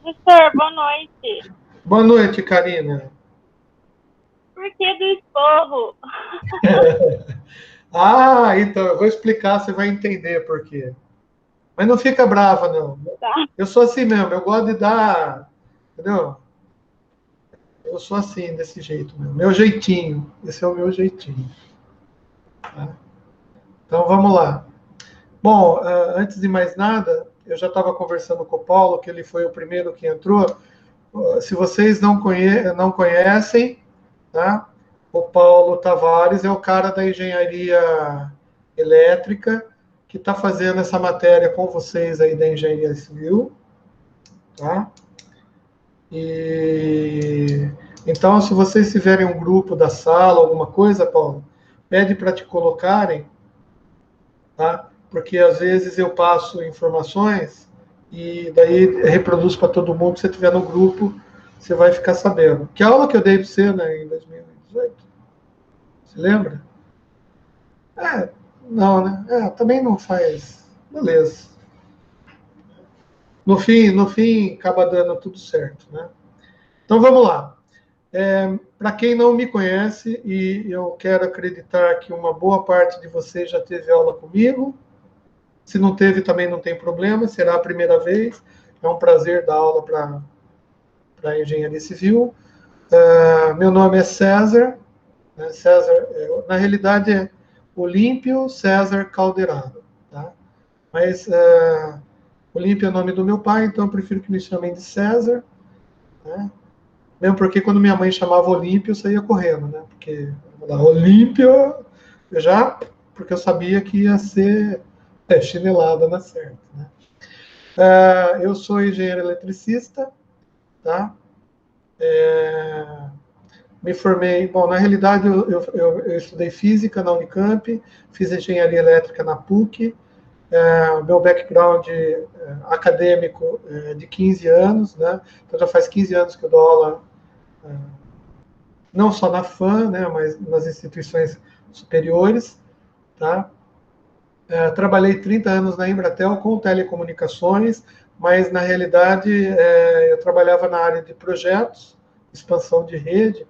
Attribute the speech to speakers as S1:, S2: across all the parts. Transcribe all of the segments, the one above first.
S1: Professor, boa noite.
S2: Boa noite, Karina.
S1: Por que do esporro?
S2: Então, eu vou explicar, você vai entender por quê. Mas não fica brava, não.
S1: Tá.
S2: Eu sou assim mesmo, eu gosto de dar. Entendeu? Eu sou assim, desse jeito mesmo. Meu jeitinho. Esse é o meu jeitinho. Tá? Então, vamos lá. Bom, antes de mais nada, eu já estava conversando com o Paulo, que ele foi o primeiro que entrou. Se vocês não conhecem, tá? O Paulo Tavares é o cara da engenharia elétrica que está fazendo essa matéria com vocês aí da engenharia civil, tá? E então, se vocês tiverem um grupo da sala, alguma coisa, Paulo, pede para te colocarem, tá? Porque às vezes eu passo informações e daí reproduzo para todo mundo. Se você estiver no grupo, você vai ficar sabendo. Que aula que eu dei para você, né, em 2018? Você lembra? É, não, né? Também não faz. Beleza. No fim, acaba dando tudo certo, né? Então vamos lá. Para quem não me conhece, e eu quero acreditar que uma boa parte de vocês já teve aula comigo. Se não teve, também não tem problema, será a primeira vez. É um prazer dar aula para a engenharia civil. Meu nome é César. Né? César, na realidade, é Olímpio César Calderaro. Tá? Mas Olímpio é o nome do meu pai, então eu prefiro que me chamem de César. Né? Mesmo porque quando minha mãe chamava Olímpio, eu saía correndo, né? Porque Olímpio, porque eu sabia que ia ser chinelada na certa. Né? Eu sou engenheiro eletricista, tá? Me formei, bom, na realidade eu estudei física na Unicamp, fiz engenharia elétrica na PUC, meu background acadêmico de 15 anos, né? Então já faz 15 anos que eu dou aula, não só na FAM, né, mas nas instituições superiores, tá? Trabalhei 30 anos na Embratel com telecomunicações, mas na realidade eu trabalhava na área de projetos, expansão de rede,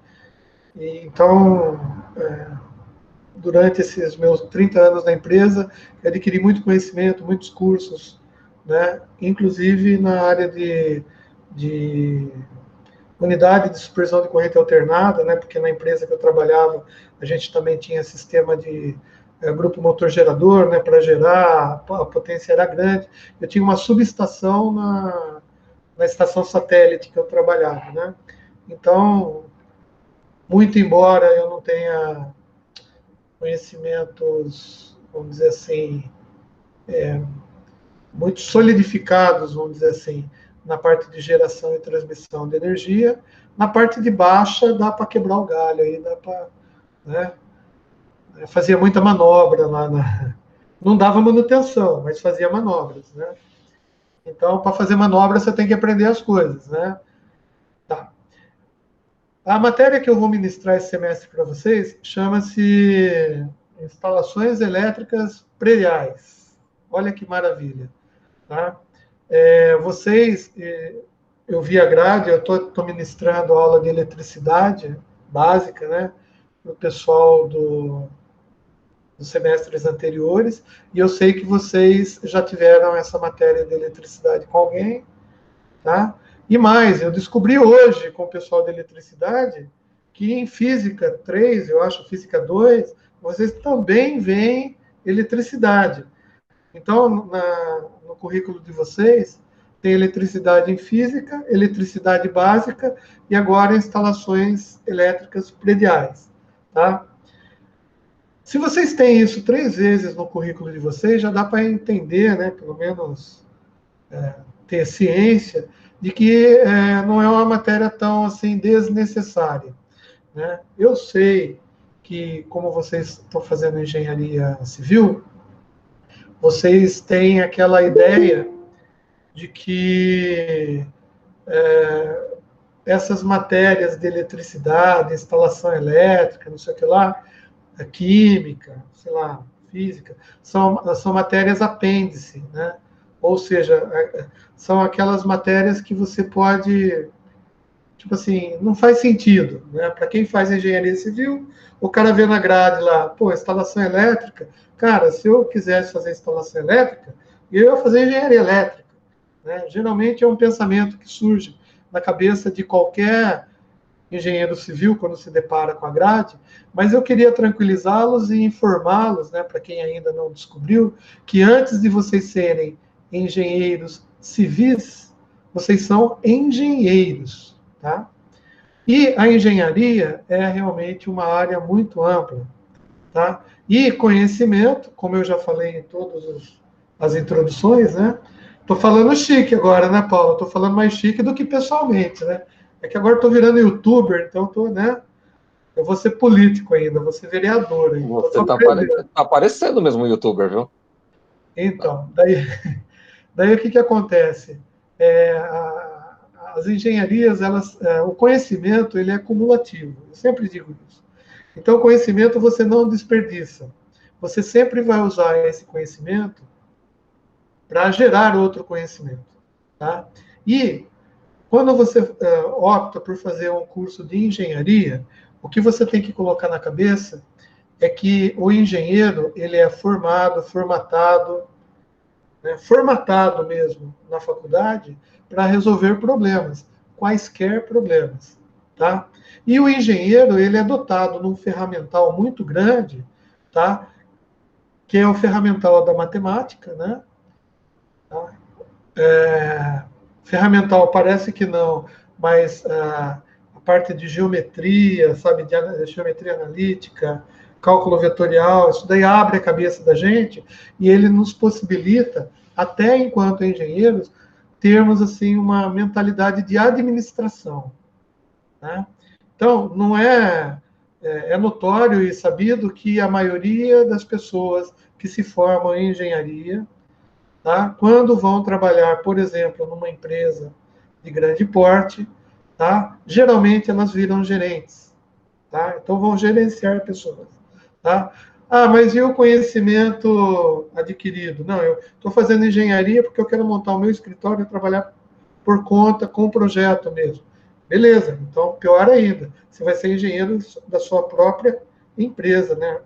S2: e então durante esses meus 30 anos na empresa, eu adquiri muito conhecimento, muitos cursos, né? Inclusive na área de unidade de supressão de corrente alternada, né? Porque na empresa que eu trabalhava, a gente também tinha sistema de grupo motor gerador, né? Para gerar, a potência era grande. Eu tinha uma subestação na estação satélite que eu trabalhava, né? Então, muito embora eu não tenha conhecimentos, vamos dizer assim, muito solidificados, vamos dizer assim, na parte de geração e transmissão de energia. Na parte de baixa, dá para quebrar o galho, aí dá para. Né, fazia muita manobra lá na. Não dava manutenção, mas fazia manobras. Né? Então, para fazer manobra, você tem que aprender as coisas. Né? Tá. A matéria que eu vou ministrar esse semestre para vocês chama-se Instalações Elétricas Prediais. Olha que maravilha. Tá? Vocês, eu vi a grade, eu estou ministrando aula de eletricidade básica, né, para o pessoal dos semestres anteriores, e eu sei que vocês já tiveram essa matéria de eletricidade com alguém, tá? E mais, eu descobri hoje com o pessoal de eletricidade que em física 3, eu acho, física 2, vocês também veem eletricidade. Então, no currículo de vocês, tem eletricidade em física, eletricidade básica e agora instalações elétricas prediais. Tá? Se vocês têm isso 3 vezes no currículo de vocês, já dá para entender, né, pelo menos ter ciência, de que não é uma matéria tão assim desnecessária. Né? Eu sei que, como vocês estão fazendo engenharia civil, vocês têm aquela ideia de que essas matérias de eletricidade, instalação elétrica, não sei o que lá, química, sei lá, física, são matérias apêndice, né? ou seja, são aquelas matérias que você pode, tipo assim, não faz sentido, né? Para quem faz engenharia civil, o cara vê na grade lá, pô, instalação elétrica, cara, se eu quisesse fazer instalação elétrica, eu ia fazer engenharia elétrica, né? Geralmente é um pensamento que surge na cabeça de qualquer engenheiro civil quando se depara com a grade, mas eu queria tranquilizá-los e informá-los, né, para quem ainda não descobriu, que antes de vocês serem engenheiros civis, vocês são engenheiros, tá? E a engenharia é realmente uma área muito ampla, tá? E conhecimento, como eu já falei em todas as introduções, né? Estou falando chique agora, né, Paulo? Estou falando mais chique do que pessoalmente, né? É que agora estou virando youtuber, então estou, né? Eu vou ser político ainda, vou ser vereador ainda.
S3: Você tá parecendo mesmo um youtuber, viu?
S2: Então, daí o que acontece? As engenharias, o conhecimento, ele é cumulativo. Eu sempre digo isso. Então, o conhecimento você não desperdiça. Você sempre vai usar esse conhecimento para gerar outro conhecimento, tá? E quando você opta por fazer um curso de engenharia, o que você tem que colocar na cabeça é que o engenheiro ele é formatado, né, formatado mesmo na faculdade para resolver problemas, quaisquer problemas, tá? E o engenheiro ele é dotado num ferramental muito grande, tá? Que é o ferramental da matemática, né? Tá? Ferramental parece que não, mas a parte de geometria, sabe, de geometria analítica, cálculo vetorial, isso daí abre a cabeça da gente e ele nos possibilita, até enquanto engenheiros, termos assim uma mentalidade de administração, né? Então, não é notório e sabido que a maioria das pessoas que se formam em engenharia, tá? Quando vão trabalhar, por exemplo, numa empresa de grande porte, tá? Geralmente elas viram gerentes, tá? Então vão gerenciar pessoas, tá? Ah, mas e o conhecimento adquirido? Não, eu estou fazendo engenharia porque eu quero montar o meu escritório e trabalhar por conta, com o projeto mesmo. Beleza, então pior ainda, você vai ser engenheiro da sua própria empresa, né?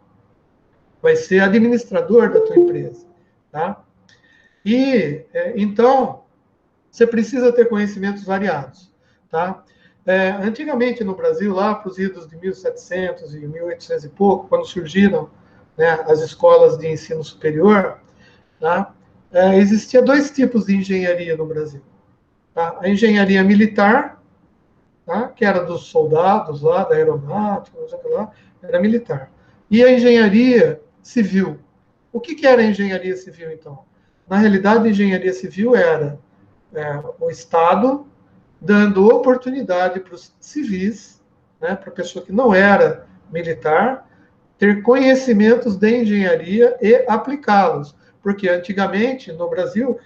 S2: Vai ser administrador da tua empresa, tá? E, então, você precisa ter conhecimentos variados, tá? Antigamente, no Brasil, lá para os idos de 1700 e 1800 e pouco, quando surgiram, né, as escolas de ensino superior, tá? Existia dois tipos de engenharia no Brasil. Tá? A engenharia militar, tá? Que era dos soldados lá, da aeronáutica, não sei o que lá, era militar. E a engenharia civil. O que era a engenharia civil, então? Na realidade, a engenharia civil era o Estado dando oportunidade para os civis, né, para a pessoa que não era militar, ter conhecimentos de engenharia e aplicá-los. Porque antigamente, no Brasil,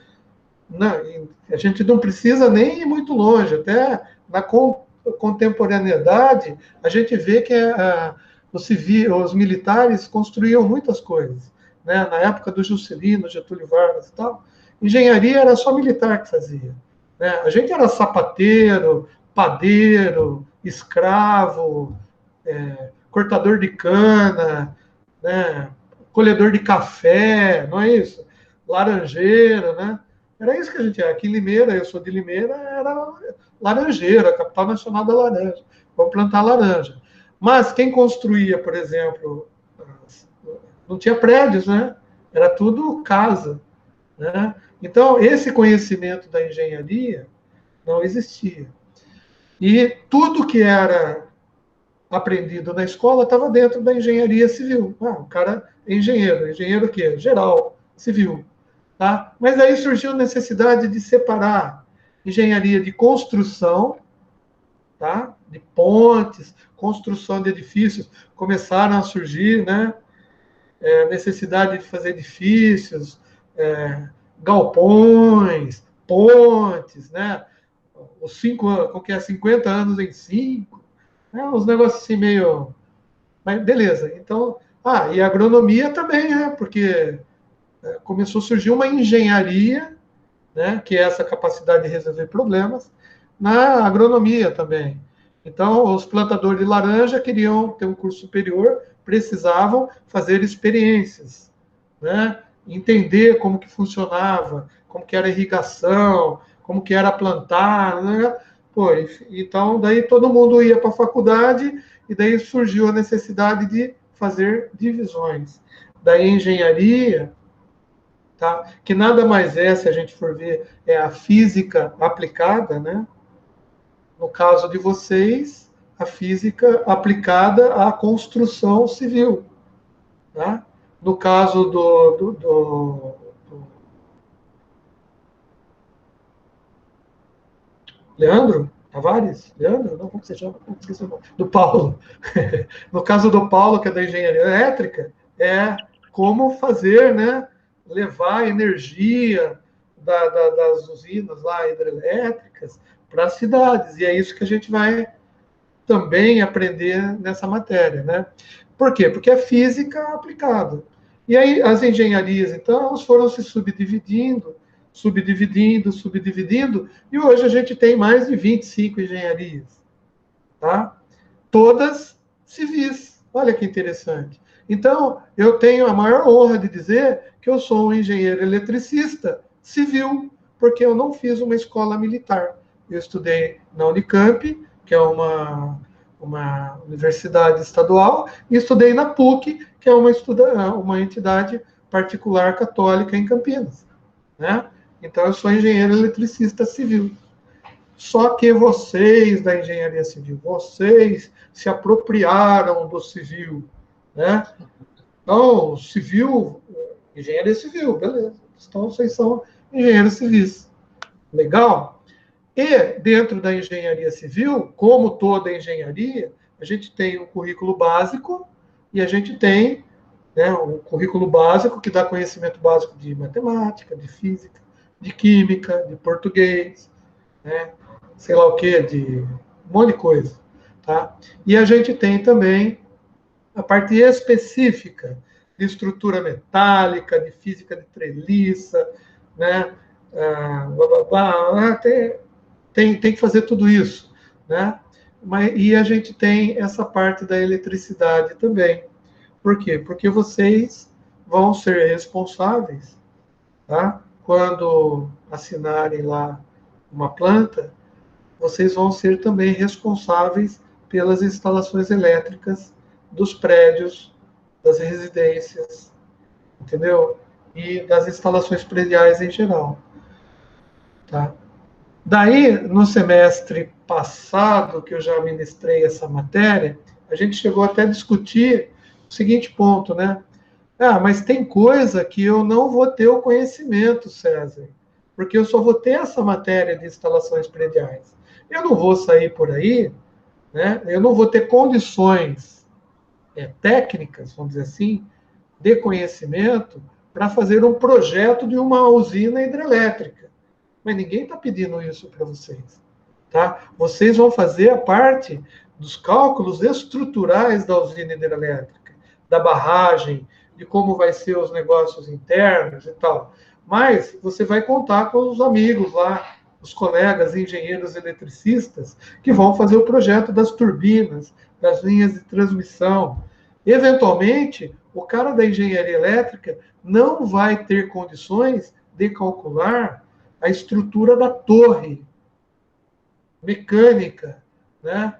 S2: a gente não precisa nem ir muito longe, até na contemporaneidade, a gente vê que os militares construíam muitas coisas. Né? Na época do Juscelino, Getúlio Vargas e tal, engenharia era só militar que fazia. Né? A gente era sapateiro, padeiro, escravo, cortador de cana, né? Colhedor de café, não é isso? Laranjeiro, né? Era isso que a gente era. Aqui em Limeira, eu sou de Limeira, era laranjeira, a capital nacional da laranja. Vamos plantar laranja. Mas quem construía, por exemplo, não tinha prédios, né? Era tudo casa, né? Então, esse conhecimento da engenharia não existia. E tudo que era aprendido na escola estava dentro da engenharia civil. O cara é engenheiro. Engenheiro o quê? Geral, civil. Tá? Mas aí surgiu a necessidade de separar engenharia de construção, tá? De pontes, construção de edifícios. Começaram a surgir, né? Necessidade de fazer edifícios, galpões, pontes, né? Os 50 anos em 5, né? Uns negócios assim meio... Mas beleza, então... e a agronomia também, porque começou a surgir uma engenharia né, que é essa capacidade de resolver problemas, na agronomia também. Então, os plantadores de laranja queriam ter um curso superior, precisavam fazer experiências, né, entender como que funcionava, como que era a irrigação, como que era plantar, né? Pô, então, daí todo mundo ia para a faculdade e daí surgiu a necessidade de fazer divisões. Daí, engenharia, tá? Que nada mais é, se a gente for ver, é a física aplicada, né? No caso de vocês, a física aplicada à construção civil, tá? No caso do Leandro Tavares? Leandro? Não, como você chama? Esqueci o nome. Do Paulo. No caso do Paulo, que é da engenharia elétrica, é como fazer, né, levar energia das usinas lá hidrelétricas para as cidades. E é isso que a gente vai também aprender nessa matéria, né? Por quê? Porque é física aplicada. E aí as engenharias, então, elas foram se subdividindo, e hoje a gente tem mais de 25 engenharias, tá? Todas civis. Olha que interessante. Então, eu tenho a maior honra de dizer que eu sou um engenheiro eletricista civil, porque eu não fiz uma escola militar. Eu estudei na Unicamp, que é uma universidade estadual, e estudei na PUC, que é uma entidade particular católica em Campinas, né? Então, eu sou engenheiro eletricista civil. Só que vocês da engenharia civil, vocês se apropriaram do civil, né? Então, civil, engenharia civil, beleza. Então, vocês são engenheiros civis. Legal? E dentro da engenharia civil, como toda engenharia, a gente tem um currículo básico e a gente tem, né, um currículo básico que dá conhecimento básico de matemática, de física, de química, de português, né, sei lá o que, de um monte de coisa. Tá? E a gente tem também a parte específica de estrutura metálica, de física de treliça, né? Tem que fazer tudo isso, né? E a gente tem essa parte da eletricidade também. Por quê? Porque vocês vão ser responsáveis, tá? Quando assinarem lá uma planta, vocês vão ser também responsáveis pelas instalações elétricas dos prédios, das residências, entendeu? E das instalações prediais em geral. Tá? Daí, no semestre passado, que eu já ministrei essa matéria, a gente chegou até a discutir o seguinte ponto, né? Ah, mas tem coisa que eu não vou ter o conhecimento, César, porque eu só vou ter essa matéria de instalações prediais. Eu não vou sair por aí, né? Eu não vou ter condições técnicas, vamos dizer assim, de conhecimento para fazer um projeto de uma usina hidrelétrica. Mas ninguém está pedindo isso para vocês. Tá? Vocês vão fazer a parte dos cálculos estruturais da usina hidrelétrica, da barragem, de como vai ser os negócios internos e tal. Mas você vai contar com os amigos lá, os colegas engenheiros eletricistas, que vão fazer o projeto das turbinas, das linhas de transmissão. Eventualmente, o cara da engenharia elétrica não vai ter condições de calcular a estrutura da torre mecânica, né?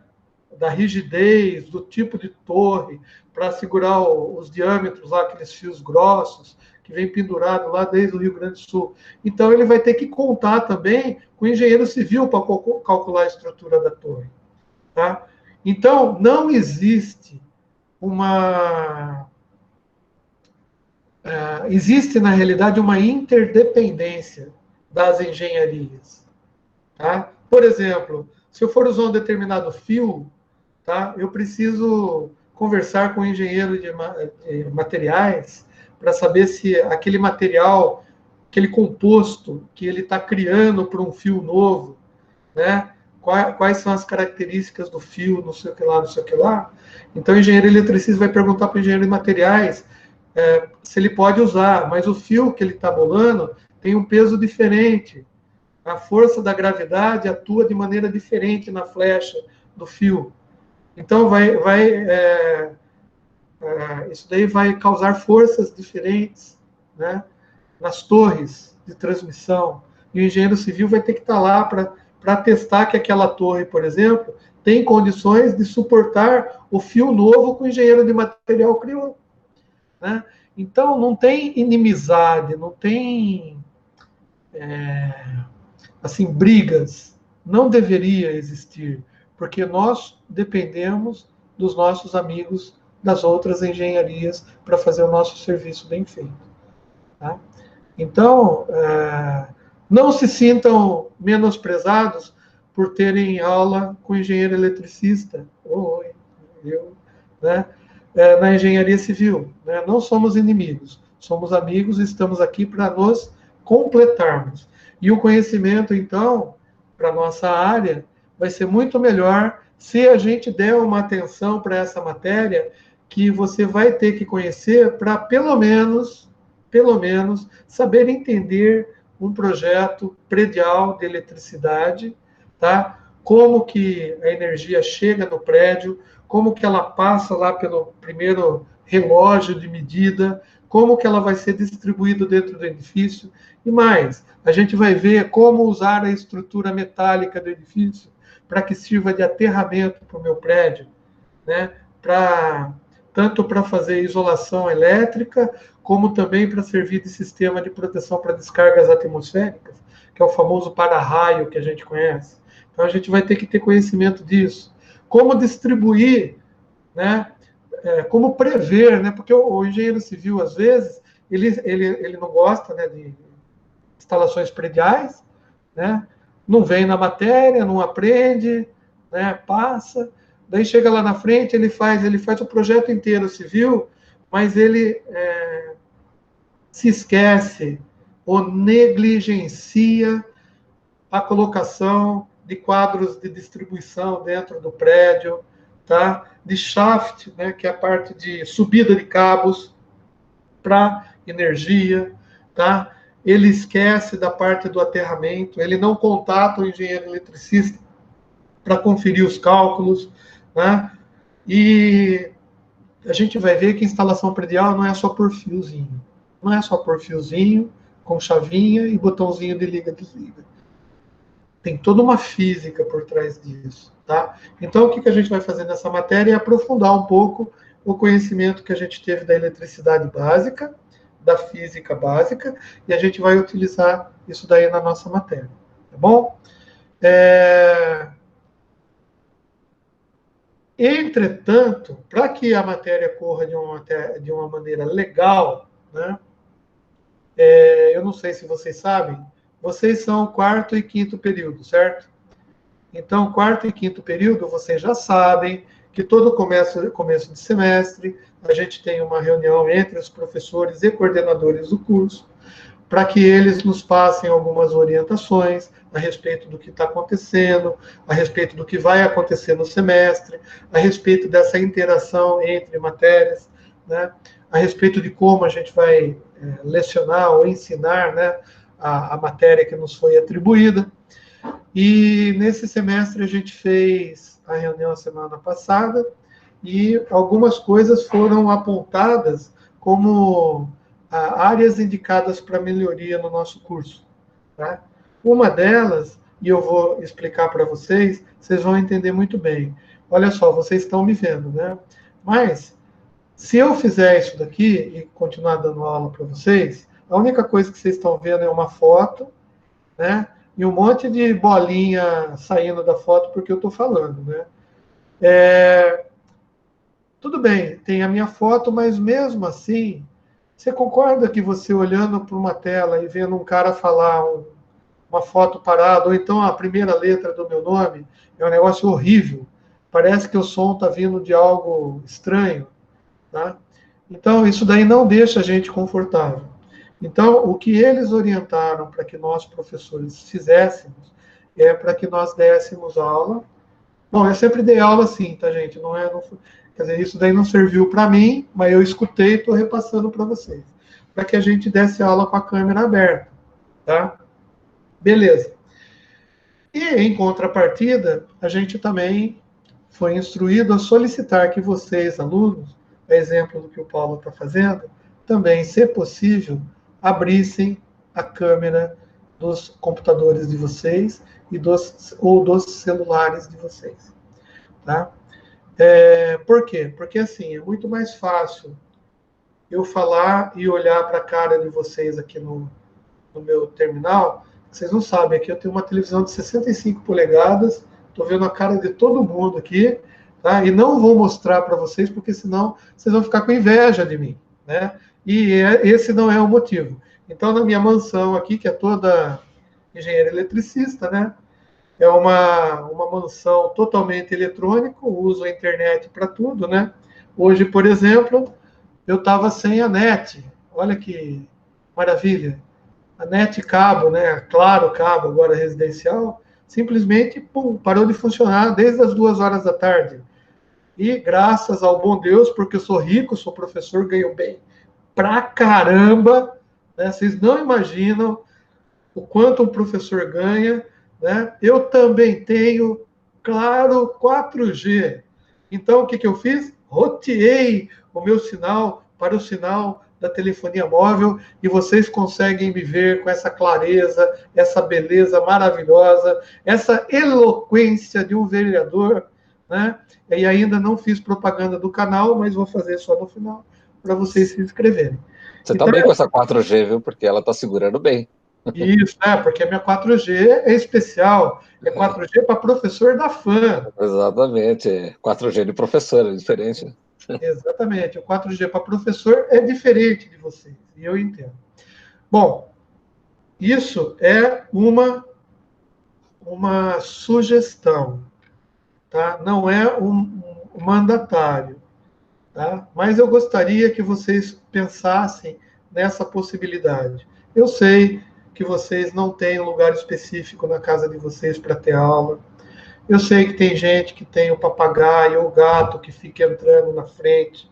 S2: Da rigidez, do tipo de torre, para segurar os diâmetros lá, aqueles fios grossos, que vem pendurado lá desde o Rio Grande do Sul. Então, ele vai ter que contar também com o engenheiro civil para calcular a estrutura da torre. Tá? Então, não existe existe, na realidade, uma interdependência das engenharias. Tá? Por exemplo, se eu for usar um determinado fio, tá? Eu preciso conversar com o engenheiro de materiais para saber se aquele material, aquele composto que ele está criando para um fio novo, né? Quais são as características do fio, não sei o que lá, não sei o que lá. Então, o engenheiro eletricista vai perguntar para o engenheiro de materiais se ele pode usar, mas o fio que ele está bolando tem um peso diferente. A força da gravidade atua de maneira diferente na flecha do fio. Então, isso daí vai causar forças diferentes, né, nas torres de transmissão. E o engenheiro civil vai ter que estar lá para testar que aquela torre, por exemplo, tem condições de suportar o fio novo que o engenheiro de material criou, né? Então, não tem inimizade, não tem assim, brigas. Não deveria existir, porque nós dependemos dos nossos amigos das outras engenharias para fazer o nosso serviço bem feito. Tá? Então, não se sintam menosprezados por terem aula com engenheiro eletricista, né? Na engenharia civil. Né? Não somos inimigos, somos amigos e estamos aqui para nos completarmos. E o conhecimento, então, para a nossa área, vai ser muito melhor se a gente der uma atenção para essa matéria que você vai ter que conhecer para, pelo menos, saber entender um projeto predial de eletricidade, tá? Como que a energia chega no prédio, como que ela passa lá pelo primeiro relógio de medida, como que ela vai ser distribuída dentro do edifício, e mais, a gente vai ver como usar a estrutura metálica do edifício para que sirva de aterramento para o meu prédio, né? Tanto para fazer isolação elétrica, como também para servir de sistema de proteção para descargas atmosféricas, que é o famoso para-raio que a gente conhece. Então, a gente vai ter que ter conhecimento disso. Como distribuir, né? Como prever, né? Porque o engenheiro civil, às vezes, ele não gosta, né, de instalações prediais, né? Não vem na matéria, não aprende, né? Passa, daí chega lá na frente, ele faz o projeto inteiro civil, mas ele se esquece ou negligencia a colocação de quadros de distribuição dentro do prédio, tá? De shaft, né, que é a parte de subida de cabos para energia, tá? Ele esquece da parte do aterramento, ele não contata o engenheiro eletricista para conferir os cálculos, né? E a gente vai ver que instalação predial não é só por fiozinho, não é só por fiozinho, com chavinha e botãozinho de liga-desliga. Tem toda uma física por trás disso, tá? Então, o que a gente vai fazer nessa matéria é aprofundar um pouco o conhecimento que a gente teve da eletricidade básica, da física básica, e a gente vai utilizar isso daí na nossa matéria, tá bom? Entretanto, para que a matéria corra de uma maneira legal, né? Eu não sei se vocês sabem, vocês são quarto e quinto período, certo? Então, quarto e quinto período, vocês já sabem que todo começo de semestre, a gente tem uma reunião entre os professores e coordenadores do curso, para que eles nos passem algumas orientações a respeito do que está acontecendo, a respeito do que vai acontecer no semestre, a respeito dessa interação entre matérias, né? A respeito de como a gente vai lecionar ou ensinar, né, a matéria que nos foi atribuída. E nesse semestre a gente fez a reunião semana passada e algumas coisas foram apontadas como áreas indicadas para melhoria no nosso curso. Tá? Uma delas, e eu vou explicar para vocês, vocês vão entender muito bem. Olha só, vocês estão me vendo, né? Mas, se eu fizer isso daqui e continuar dando aula para vocês, a única coisa que vocês estão vendo é uma foto, né? E um monte de bolinha saindo da foto porque eu estou falando, né? Tudo bem, tem a minha foto, mas mesmo assim, você concorda que você olhando para uma tela e vendo um cara falar uma foto parada, ou então a primeira letra do meu nome, é um negócio horrível, parece que o som está vindo de algo estranho, tá? Então, isso daí não deixa a gente confortável. Então, o que eles orientaram para que nós, professores, fizéssemos é para que nós dessemos aula. Bom, eu sempre dei aula assim, tá, gente? Quer dizer, isso daí não serviu para mim, mas eu escutei e estou repassando para vocês. Para que a gente desse aula com a câmera aberta, tá? Beleza. E, em contrapartida, a gente também foi instruído a solicitar que vocês, alunos, a exemplo do que o Paulo está fazendo, também, se possível, abrissem a câmera dos computadores de vocês ou dos celulares de vocês. Tá? Por quê? Porque, assim, é muito mais fácil eu falar e olhar para a cara de vocês aqui no meu terminal. Vocês não sabem, aqui eu tenho uma televisão de 65 polegadas, estou vendo a cara de todo mundo aqui, tá? E não vou mostrar para vocês, porque senão vocês vão ficar com inveja de mim, né? E esse não é o motivo. Então, na minha mansão aqui, que é toda engenheiro eletricista, né? É uma mansão totalmente eletrônica, uso a internet para tudo, né? Hoje, por exemplo, eu estava sem a net. Olha que maravilha. A net cabo, né? Claro, cabo, agora residencial, simplesmente pum, parou de funcionar desde as 2 horas da tarde. E graças ao bom Deus, porque eu sou rico, sou professor, ganho bem pra caramba, né? Vocês não imaginam o quanto um professor ganha, né? Eu também tenho, claro, 4G. Então, o que eu fiz? Roteei o meu sinal para o sinal da telefonia móvel e vocês conseguem me ver com essa clareza, essa beleza maravilhosa, essa eloquência de um vereador, né? E ainda não fiz propaganda do canal, mas vou fazer só no final para vocês se inscreverem.
S3: Você tá bem com essa 4G, viu? Porque ela tá segurando bem.
S2: Isso, porque a minha 4G é especial. É 4G para professor da FAM.
S3: Exatamente. 4G de professor, é diferente.
S2: Exatamente. O 4G para professor é diferente de vocês. E eu entendo. Bom, isso é uma sugestão, tá? Não é um mandatário, tá? Mas eu gostaria que vocês pensassem nessa possibilidade. Eu sei que vocês não têm um lugar específico na casa de vocês para ter aula. Eu sei que tem gente que tem o papagaio ou o gato que fica entrando na frente,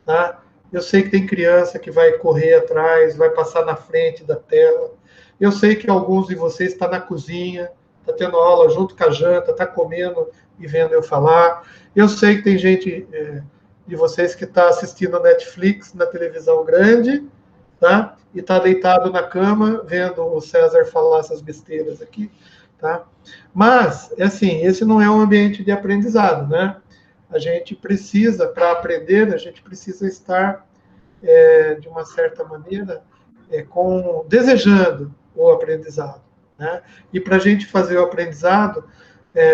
S2: tá? Eu sei que tem criança que vai correr atrás, vai passar na frente da tela. Eu sei que alguns de vocês estão na cozinha, está tendo aula junto com a janta, está comendo e vendo eu falar. Eu sei que tem gente de vocês que está assistindo a Netflix na televisão grande, tá? E está deitado na cama vendo o César falar essas besteiras aqui, tá? Mas, assim, esse não é um ambiente de aprendizado, né? A gente precisa, para aprender, a gente precisa estar, de uma certa maneira, desejando o aprendizado, né? E para a gente fazer o aprendizado,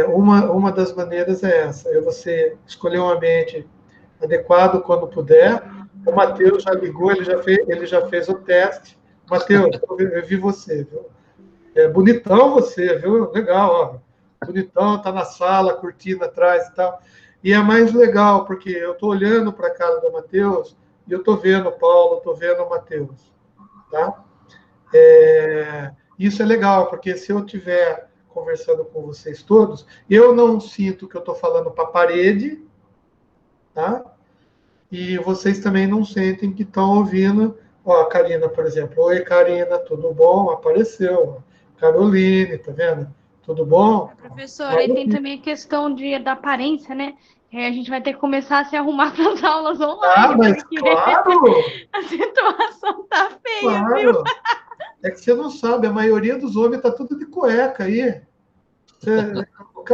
S2: uma das maneiras é essa, é você escolher um ambiente adequado quando puder. O Matheus já ligou, ele já fez o teste. Matheus, eu vi você, viu? Bonitão você, viu? Legal, ó. Bonitão, tá na sala, curtindo atrás e tal. E é mais legal, porque eu tô olhando para a cara do Matheus e eu tô vendo o Paulo, tô vendo o Matheus, tá? Isso é legal, porque se eu estiver conversando com vocês todos, eu não sinto que eu tô falando para a parede, tá? E vocês também não sentem que estão ouvindo. Ó, a Karina, por exemplo. Oi, Karina, tudo bom? Apareceu. Caroline, tá vendo? Tudo bom?
S4: Professor, aí tem também a questão da aparência, né? A gente vai ter que começar a se arrumar para as aulas online.
S2: Mas claro!
S4: A situação tá feia,
S2: Claro!
S4: Viu?
S2: É que você não sabe, a maioria dos homens tá tudo de cueca aí.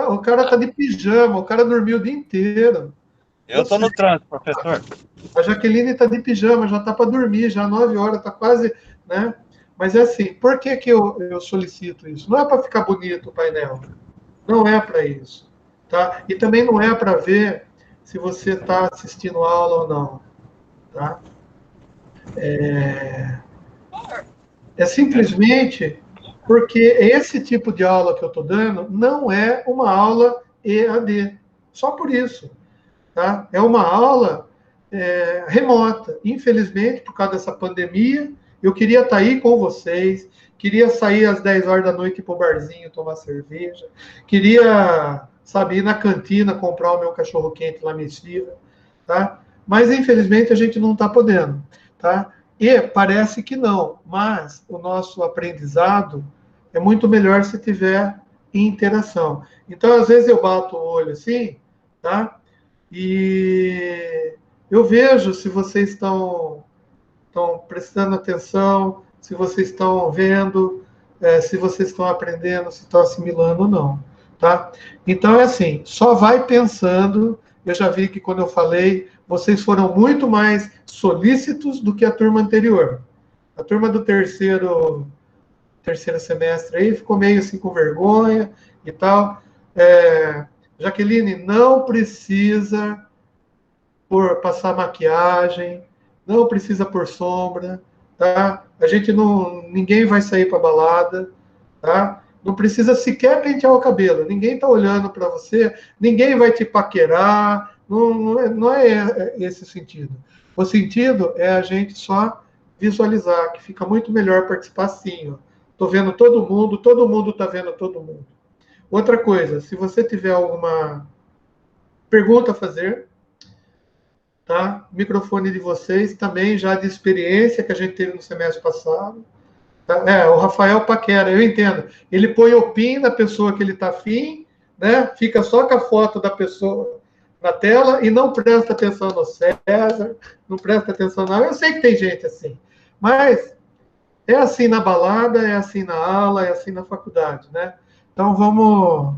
S2: O cara tá de pijama, o cara dormiu o dia inteiro.
S5: Eu tô no trânsito, professor.
S2: A Jaqueline está de pijama, já está para dormir, já 9 horas, está quase, né? Mas é assim, por que eu solicito isso? Não é para ficar bonito o painel, não é para isso, tá? E também não é para ver se você está assistindo aula ou não, tá? É simplesmente porque esse tipo de aula que eu estou dando não é uma aula EAD, só por isso. Tá? É uma aula remota. Infelizmente, por causa dessa pandemia, eu queria estar aí com vocês, queria sair às 10 horas da noite para o barzinho tomar cerveja, queria, sabe, ir na cantina comprar o meu cachorro-quente lá, Messira, tá? Mas, infelizmente, a gente não está podendo, tá? E parece que não, mas o nosso aprendizado é muito melhor se tiver interação. Então, às vezes eu bato o olho assim, tá? E eu vejo se vocês estão prestando atenção, se vocês estão vendo, se vocês estão aprendendo, se estão assimilando ou não, tá? Então, é assim, só vai pensando. Eu já vi que quando eu falei, vocês foram muito mais solícitos do que a turma anterior. A turma do terceiro semestre aí ficou meio assim com vergonha e tal. Jaqueline, não precisa passar maquiagem, não precisa pôr sombra, tá? Ninguém vai sair para balada, tá? Não precisa sequer pentear o cabelo, ninguém está olhando para você, ninguém vai te paquerar, não é esse sentido. O sentido é a gente só visualizar, que fica muito melhor participar assim, ó. Estou vendo todo mundo está vendo todo mundo. Outra coisa, se você tiver alguma pergunta a fazer, tá? O microfone de vocês também, já de experiência que a gente teve no semestre passado. Tá? O Rafael paquera, eu entendo. Ele põe o PIN da pessoa que ele está afim, né? Fica só com a foto da pessoa na tela e não presta atenção no César, não presta atenção não. Eu sei que tem gente assim, mas é assim na balada, é assim na aula, é assim na faculdade, né? Então vamos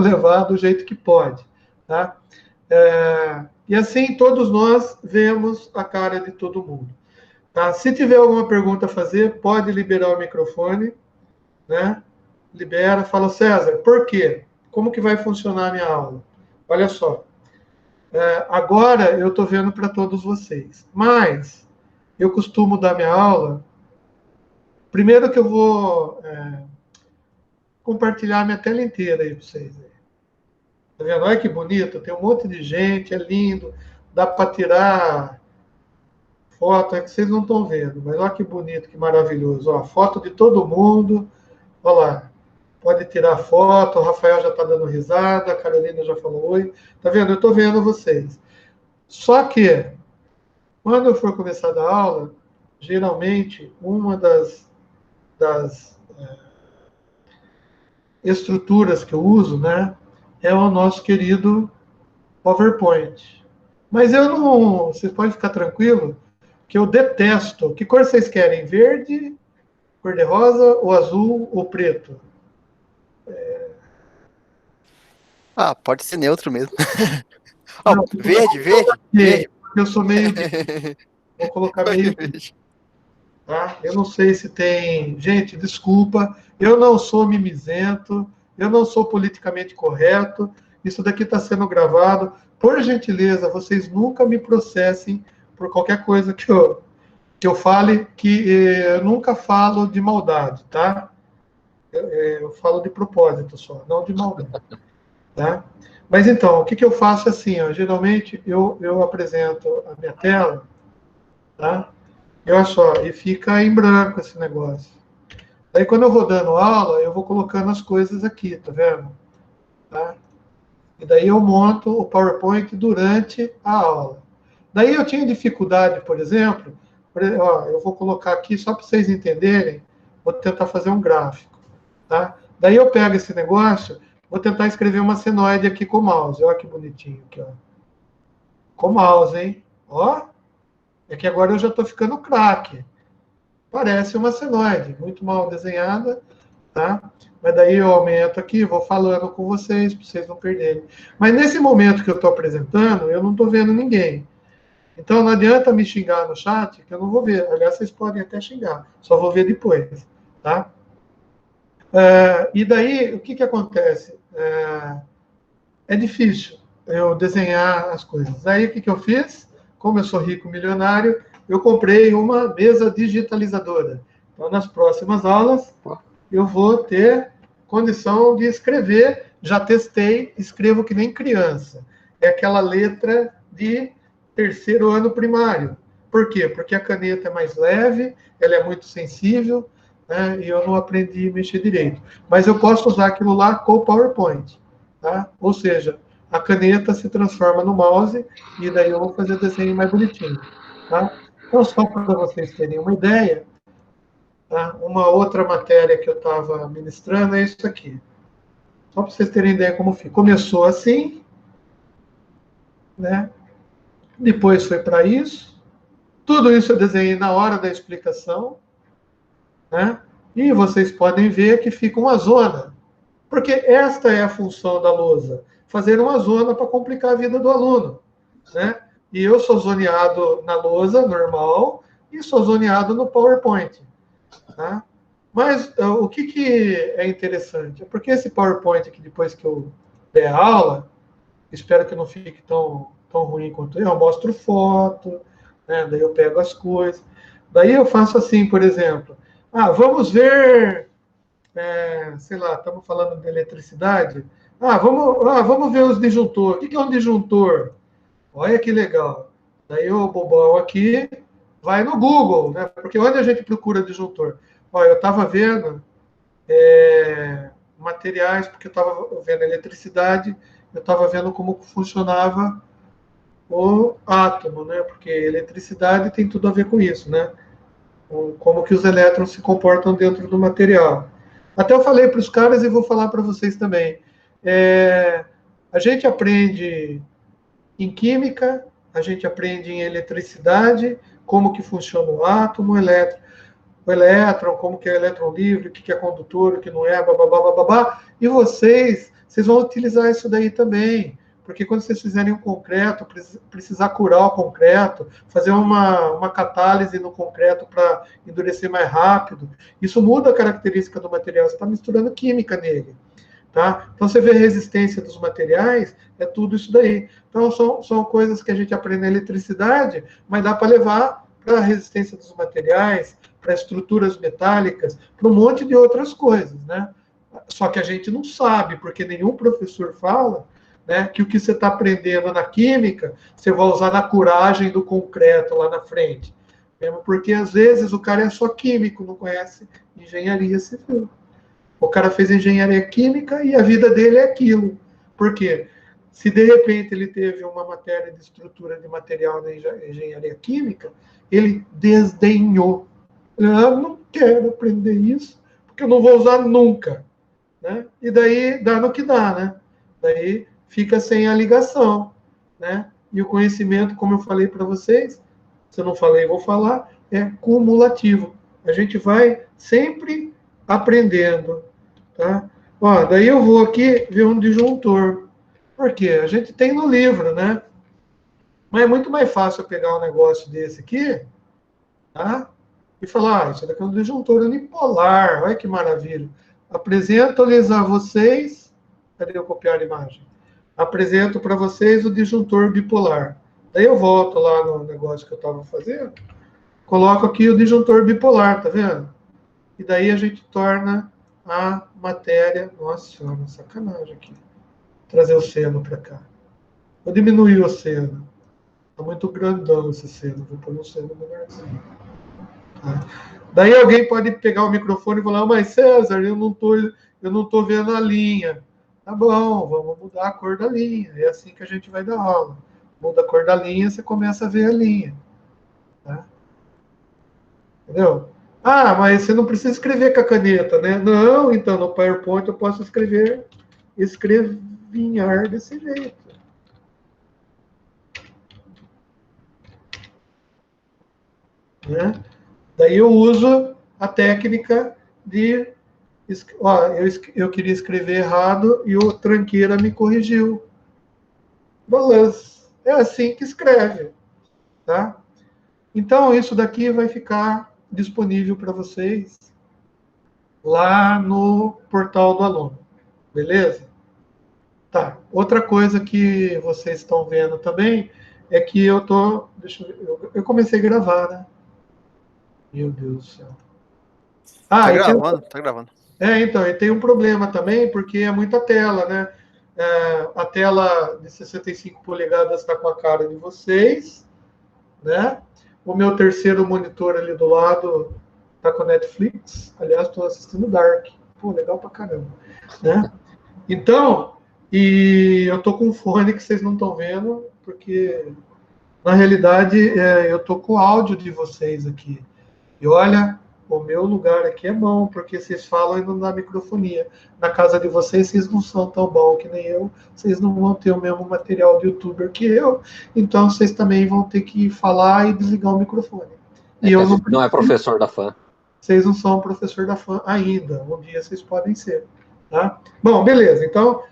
S2: levar do jeito que pode, tá? E assim todos nós vemos a cara de todo mundo. Tá? Se tiver alguma pergunta a fazer, pode liberar o microfone, né? Libera, fala, César, por quê? Como que vai funcionar a minha aula? Olha só, agora eu estou vendo para todos vocês, mas eu costumo dar minha aula, primeiro que eu vou compartilhar minha tela inteira aí para vocês. Tá vendo? Olha que bonito, tem um monte de gente, é lindo, dá para tirar foto, é que vocês não estão vendo, mas olha que bonito, que maravilhoso. Ó, foto de todo mundo, olha lá, pode tirar foto, o Rafael já está dando risada, a Carolina já falou oi, tá vendo? Eu estou vendo vocês. Só que, quando eu for começar a dar aula, geralmente, uma das estruturas que eu uso, né, é o nosso querido PowerPoint. Mas eu não, vocês podem ficar tranquilo, que eu detesto. Que cor vocês querem? Verde, cor-de-rosa, ou azul, ou preto?
S6: Pode ser neutro mesmo.
S2: Não,
S6: Verde.
S2: Eu sou meio... Vou colocar meio... Tá? Eu não sei se tem... Gente, desculpa, eu não sou mimizento, eu não sou politicamente correto, isso daqui está sendo gravado. Por gentileza, vocês nunca me processem por qualquer coisa que eu fale, que eu nunca falo de maldade, tá? Eu falo de propósito só, não de maldade, tá? Mas então, o que eu faço assim, ó, geralmente eu apresento a minha tela, tá? E olha só, e fica em branco esse negócio. Daí quando eu vou dando aula, eu vou colocando as coisas aqui, tá vendo? Tá? E daí eu monto o PowerPoint durante a aula. Daí eu tinha dificuldade, por exemplo, eu vou colocar aqui só para vocês entenderem, vou tentar fazer um gráfico, tá? Daí eu pego esse negócio, vou tentar escrever uma senoide aqui com o mouse, olha que bonitinho aqui, ó. Com o mouse, hein? Ó, é que agora eu já estou ficando craque. Parece uma senoide, muito mal desenhada, tá? Mas daí eu aumento aqui, vou falando com vocês, para vocês não perderem. Mas nesse momento que eu estou apresentando, eu não estou vendo ninguém. Então, não adianta me xingar no chat, que eu não vou ver. Aliás, vocês podem até xingar, só vou ver depois, tá? E daí, o que acontece? É difícil eu desenhar as coisas. Aí, o que eu fiz? Como eu sou rico milionário, eu comprei uma mesa digitalizadora. Então, nas próximas aulas, eu vou ter condição de escrever. Já testei, escrevo que nem criança. É aquela letra de terceiro ano primário. Por quê? Porque a caneta é mais leve, ela é muito sensível, né, e eu não aprendi a mexer direito. Mas eu posso usar aquilo lá com o PowerPoint. Tá? Ou seja, a caneta se transforma no mouse e daí eu vou fazer o desenho mais bonitinho. Tá? Então, só para vocês terem uma ideia, tá? Uma outra matéria que eu estava ministrando é isso aqui. Só para vocês terem ideia como fica. Começou assim, né? Depois foi para isso. Tudo isso eu desenhei na hora da explicação, né? E vocês podem ver que fica uma zona. Porque esta é a função da lousa, fazer uma zona para complicar a vida do aluno, né? E eu sou zoneado na lousa normal e sou zoneado no PowerPoint, tá? Mas o que é interessante? É porque esse PowerPoint aqui, depois que eu der a aula, espero que não fique tão ruim quanto eu mostro foto, né? Daí eu pego as coisas. Daí eu faço assim, por exemplo, vamos ver, sei lá, estamos falando de eletricidade, vamos ver os disjuntores. O que é um disjuntor? Olha que legal. Daí o bobão aqui vai no Google, né? Porque onde a gente procura disjuntor? Olha, eu estava vendo materiais, porque eu estava vendo eletricidade, eu estava vendo como funcionava o átomo, né? Porque eletricidade tem tudo a ver com isso, né? Como que os elétrons se comportam dentro do material. Até eu falei para os caras e vou falar para vocês também. A gente aprende em química, a gente aprende em eletricidade, como que funciona o átomo, o elétron, como que é elétron livre, o que é condutor, o que não é, babá. E vocês vão utilizar isso daí também. Porque quando vocês fizerem um concreto, precisar curar o concreto, fazer uma catálise no concreto para endurecer mais rápido, isso muda a característica do material, você está misturando química nele. Tá? Então, você vê a resistência dos materiais, é tudo isso daí. Então, são coisas que a gente aprende na eletricidade, mas dá para levar para a resistência dos materiais, para estruturas metálicas, para um monte de outras coisas, né? Só que a gente não sabe, porque nenhum professor fala, né, que o que você está aprendendo na química, você vai usar na curagem do concreto lá na frente. Mesmo porque, às vezes, o cara é só químico, não conhece engenharia civil. O cara fez engenharia química e a vida dele é aquilo. Por quê? Se, de repente, ele teve uma matéria de estrutura de material na engenharia química, ele desdenhou. Eu não quero aprender isso, porque eu não vou usar nunca. Né? E daí dá no que dá, né? Daí fica sem a ligação, né? E o conhecimento, como eu falei para vocês, se eu não falei, vou falar, é cumulativo. A gente vai sempre aprendendo, tá? Ó, daí eu vou aqui ver um disjuntor. Por quê? A gente tem no livro, né? Mas é muito mais fácil eu pegar um negócio desse aqui, tá? E falar, isso daqui é um disjuntor unipolar, olha que maravilha. Apresento-lhes a vocês, cadê eu copiar a imagem? Apresento para vocês o disjuntor bipolar. Daí eu volto lá no negócio que eu estava fazendo, coloco aqui o disjuntor bipolar, tá vendo? E daí a gente torna a matéria... Nossa senhora, sacanagem aqui. Trazer o seno para cá. Vou diminuir o seno. Está muito grandão esse seno. Vou pôr um seno menorzinho. Tá? Daí alguém pode pegar o microfone e falar, mas César, eu não tô vendo a linha. Tá bom, vamos mudar a cor da linha. É assim que a gente vai dar aula. Muda a cor da linha, você começa a ver a linha. Tá? Entendeu? Mas você não precisa escrever com a caneta, né? Não, então no PowerPoint eu posso escrevinhar desse jeito. Né? Daí eu uso a técnica de... eu queria escrever errado e o tranqueira me corrigiu. Balanço. É assim que escreve. Tá? Então, isso daqui vai ficar disponível para vocês lá no portal do aluno. Beleza? Tá. Outra coisa que vocês estão vendo também é que eu tô... Deixa eu ver. Eu comecei a gravar, né? Meu Deus do céu.
S6: Tá gravando, tá gravando.
S2: Então, e tem um problema também, porque é muita tela, né? A tela de 65 polegadas está com a cara de vocês, né? O meu terceiro monitor ali do lado está com Netflix. Aliás, estou assistindo Dark. Pô, legal pra caramba, né? Então, e eu tô com um fone que vocês não estão vendo, porque Na realidade, eu estou com o áudio de vocês aqui. E olha, o meu lugar aqui é bom, porque vocês falam e não dá microfonia. Na casa de vocês não são tão bons que nem eu. Vocês não vão ter o mesmo material de youtuber que eu. Então, vocês também vão ter que falar e desligar o microfone. E eu
S3: não é professor da FAM.
S2: Vocês não são professor da FAM ainda. Um dia vocês podem ser. Tá? Bom, beleza. Então,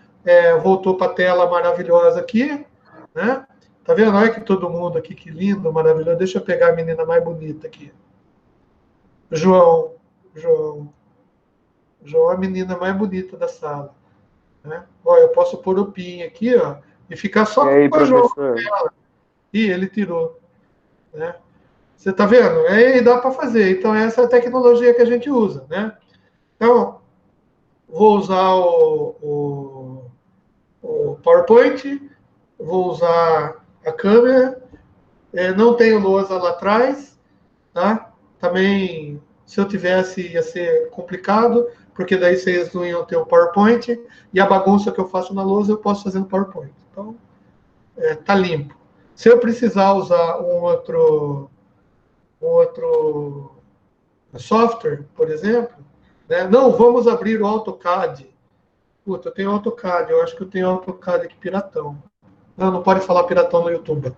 S2: voltou para a tela maravilhosa aqui, né? Tá vendo? Olha que todo mundo aqui, que lindo, maravilhoso. Deixa eu pegar a menina mais bonita aqui. João é a menina mais bonita da sala. Né? Ó, eu posso pôr o PIN aqui, ó, e ficar só com o João. Ih, ele tirou. Né? Você tá vendo? Aí dá para fazer. Então, essa é a tecnologia que a gente usa. Né? Então, vou usar o PowerPoint, vou usar a câmera, não tenho lousa lá atrás, tá? Também, se eu tivesse, ia ser complicado, porque daí vocês não iam ter o PowerPoint, e a bagunça que eu faço na lousa eu posso fazer no PowerPoint. Então, tá limpo. Se eu precisar usar um outro software, por exemplo, né? Não, vamos abrir o AutoCAD. Puta, eu tenho AutoCAD, eu acho que eu tenho AutoCAD aqui piratão. Não pode falar piratão no YouTube.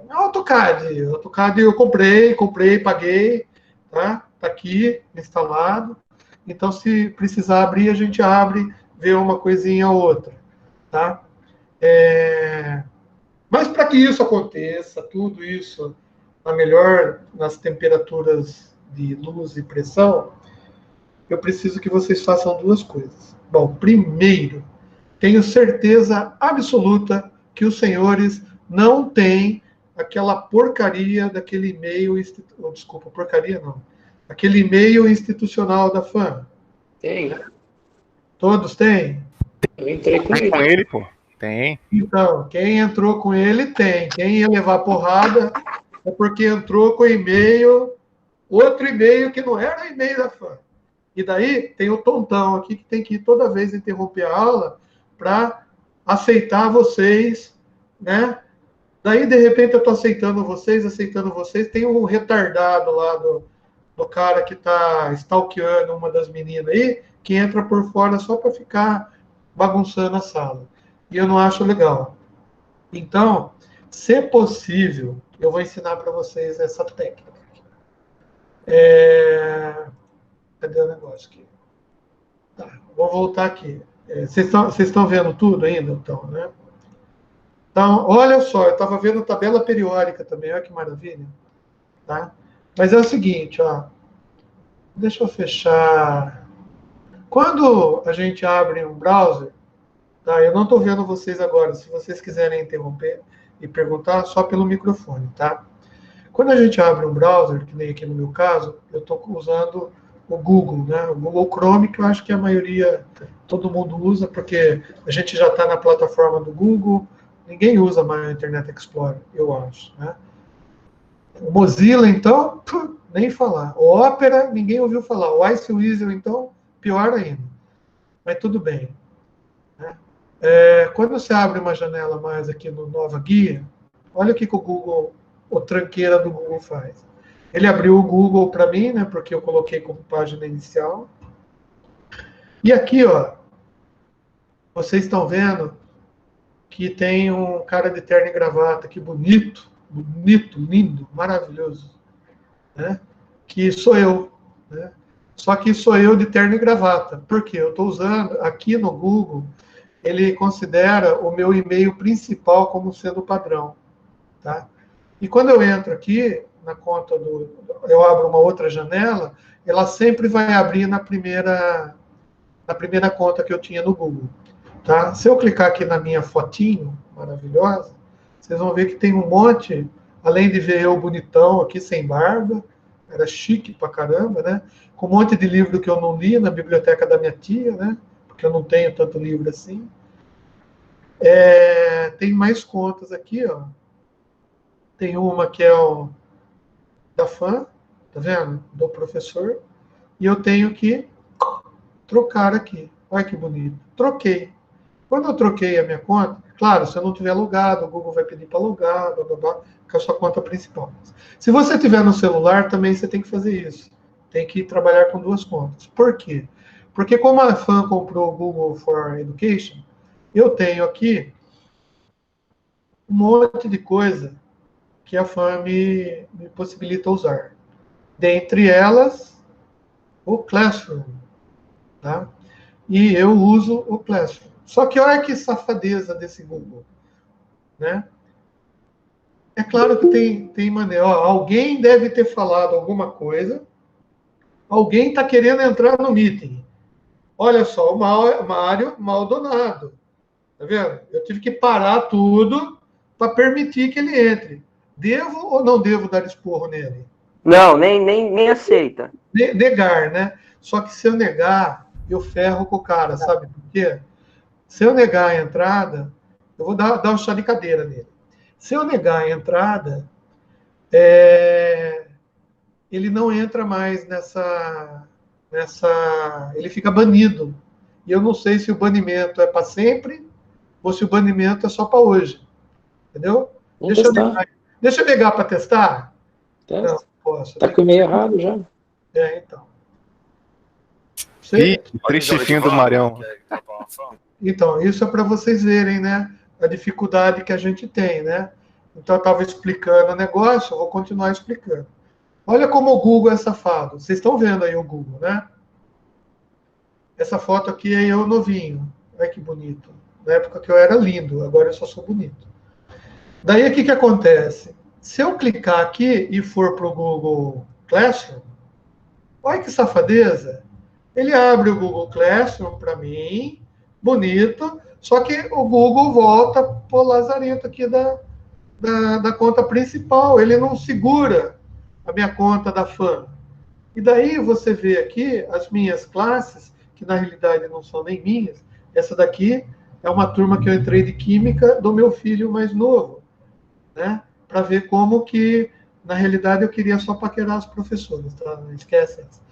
S2: AutoCAD eu comprei, paguei, tá? Tá aqui instalado. Então, se precisar abrir, a gente abre, vê uma coisinha ou outra, tá? Mas para que isso aconteça, tudo isso nas temperaturas de luz e pressão, eu preciso que vocês façam duas coisas. Bom, primeiro, tenho certeza absoluta que os senhores não têm aquela porcaria daquele e-mail... Desculpa, porcaria não. Aquele e-mail institucional da FAM.
S3: Tem.
S2: Todos têm?
S3: Eu entrei com
S6: Tem com ele, pô. Tem.
S2: Então, quem entrou com ele tem. Quem ia levar porrada é porque entrou com e-mail, outro e-mail que não era e-mail da FAM. E daí tem o tontão aqui que tem que ir toda vez interromper a aula para aceitar vocês, né? Daí, de repente, eu estou aceitando vocês, tem um retardado lá do cara que está stalkeando uma das meninas aí, que entra por fora só para ficar bagunçando a sala. E eu não acho legal. Então, se possível, eu vou ensinar para vocês essa técnica. Cadê o negócio aqui? Tá, vou voltar aqui. Vocês estão vendo tudo ainda, então, né? Então, olha só, eu estava vendo tabela periódica também, olha que maravilha. Tá? Mas é o seguinte, ó. Deixa eu fechar. Quando a gente abre um browser, tá? Eu não estou vendo vocês agora. Se vocês quiserem interromper e perguntar, só pelo microfone, tá? Quando a gente abre um browser, que nem aqui no meu caso, eu estou usando o Google, né? O Google Chrome, que eu acho que a maioria, todo mundo usa, porque a gente já está na plataforma do Google, ninguém usa mais o Internet Explorer, eu acho, né? O Mozilla, então, nem falar. O Opera, ninguém ouviu falar. O IceWeasel, então, pior ainda. Mas tudo bem. Né? Quando você abre uma janela mais aqui no Nova Guia, olha o que o Google, o tranqueira do Google faz. Ele abriu o Google para mim, né, porque eu coloquei como página inicial. E aqui, ó, vocês estão vendo que tem um cara de terno e gravata, que bonito, lindo, maravilhoso, né? Que sou eu, né? Só que sou eu de terno e gravata. Por quê? Eu estou usando, aqui no Google, ele considera o meu e-mail principal como sendo padrão, tá? E quando eu entro aqui, na conta eu abro uma outra janela, ela sempre vai abrir na primeira conta que eu tinha no Google. Tá? Se eu clicar aqui na minha fotinho maravilhosa, vocês vão ver que tem um monte, além de ver eu bonitão aqui sem barba, era chique pra caramba, né? Com um monte de livro que eu não li na biblioteca da minha tia, né? Porque eu não tenho tanto livro assim. Tem mais contas aqui, ó. Tem uma que é da FAM, tá vendo? Do professor. E eu tenho que trocar aqui. Olha que bonito. Troquei. Quando eu troquei a minha conta, claro, se eu não tiver logado, o Google vai pedir para logar, blá, blá, blá, com a sua conta principal. Se você tiver no celular, também você tem que fazer isso. Tem que trabalhar com duas contas. Por quê? Porque como a FAM comprou o Google for Education, eu tenho aqui um monte de coisa que a FAM me possibilita usar. Dentre elas, o Classroom. Tá? E eu uso o Classroom. Só que olha que safadeza desse Google. Né? É claro que tem maneira. Ó, alguém deve ter falado alguma coisa. Alguém está querendo entrar no meeting. Olha só, o Mário Maldonado. Tá vendo? Eu tive que parar tudo para permitir que ele entre. Devo ou não devo dar esporro nele?
S7: Não, nem aceita.
S2: Negar, né? Só que se eu negar, eu ferro com o cara, sabe por quê? Se eu negar a entrada, eu vou dar um chá de cadeira nele. Se eu negar a entrada, ele não entra mais nessa. Ele fica banido. E eu não sei se o banimento é para sempre ou se o banimento é só para hoje. Entendeu? Deixa eu negar para testar?
S8: Testa.
S2: Não, posso.
S8: Tá com o e-mail errado já.
S2: Então. Sim.
S6: Triste fim do Marião.
S2: Então, isso é para vocês verem, né? A dificuldade que a gente tem, né? Então, eu estava explicando o negócio, eu vou continuar explicando. Olha como o Google é safado. Vocês estão vendo aí o Google, né? Essa foto aqui é eu novinho. Olha que bonito. Na época que eu era lindo, agora eu só sou bonito. Daí, o que acontece? Se eu clicar aqui e for para o Google Classroom, olha que safadeza. Ele abre o Google Classroom para mim, bonito, só que o Google volta para o lazarento aqui da conta principal. Ele não segura a minha conta da FAM. E daí você vê aqui as minhas classes, que na realidade não são nem minhas. Essa daqui é uma turma que eu entrei de Química do meu filho mais novo, né? Para ver como que, na realidade, eu queria só paquerar os professores, tá? Não esquece essa.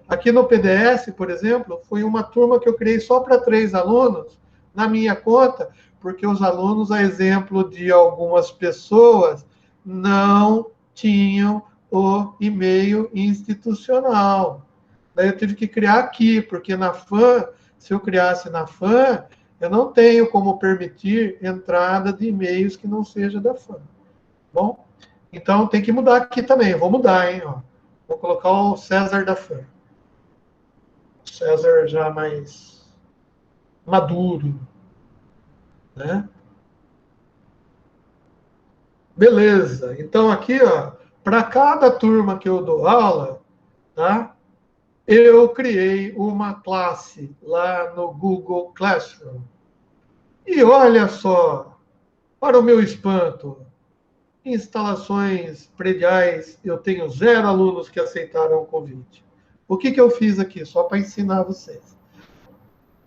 S2: Aqui no PDS, por exemplo, foi uma turma que eu criei só para 3 alunos na minha conta, porque os alunos, a exemplo de algumas pessoas, não tinham o e-mail institucional. Daí eu tive que criar aqui, porque na FAM, se eu criasse na FAM, eu não tenho como permitir entrada de e-mails que não seja da FAM. Bom, então tem que mudar aqui também. Vou mudar, hein? Ó. Vou colocar o César da FAM. César já mais maduro, né? Beleza. Então aqui, ó, para cada turma que eu dou aula, tá? Eu criei uma classe lá no Google Classroom. E olha só, para o meu espanto, instalações prediais, eu tenho 0 alunos que aceitaram o convite. O que eu fiz aqui? Só para ensinar vocês.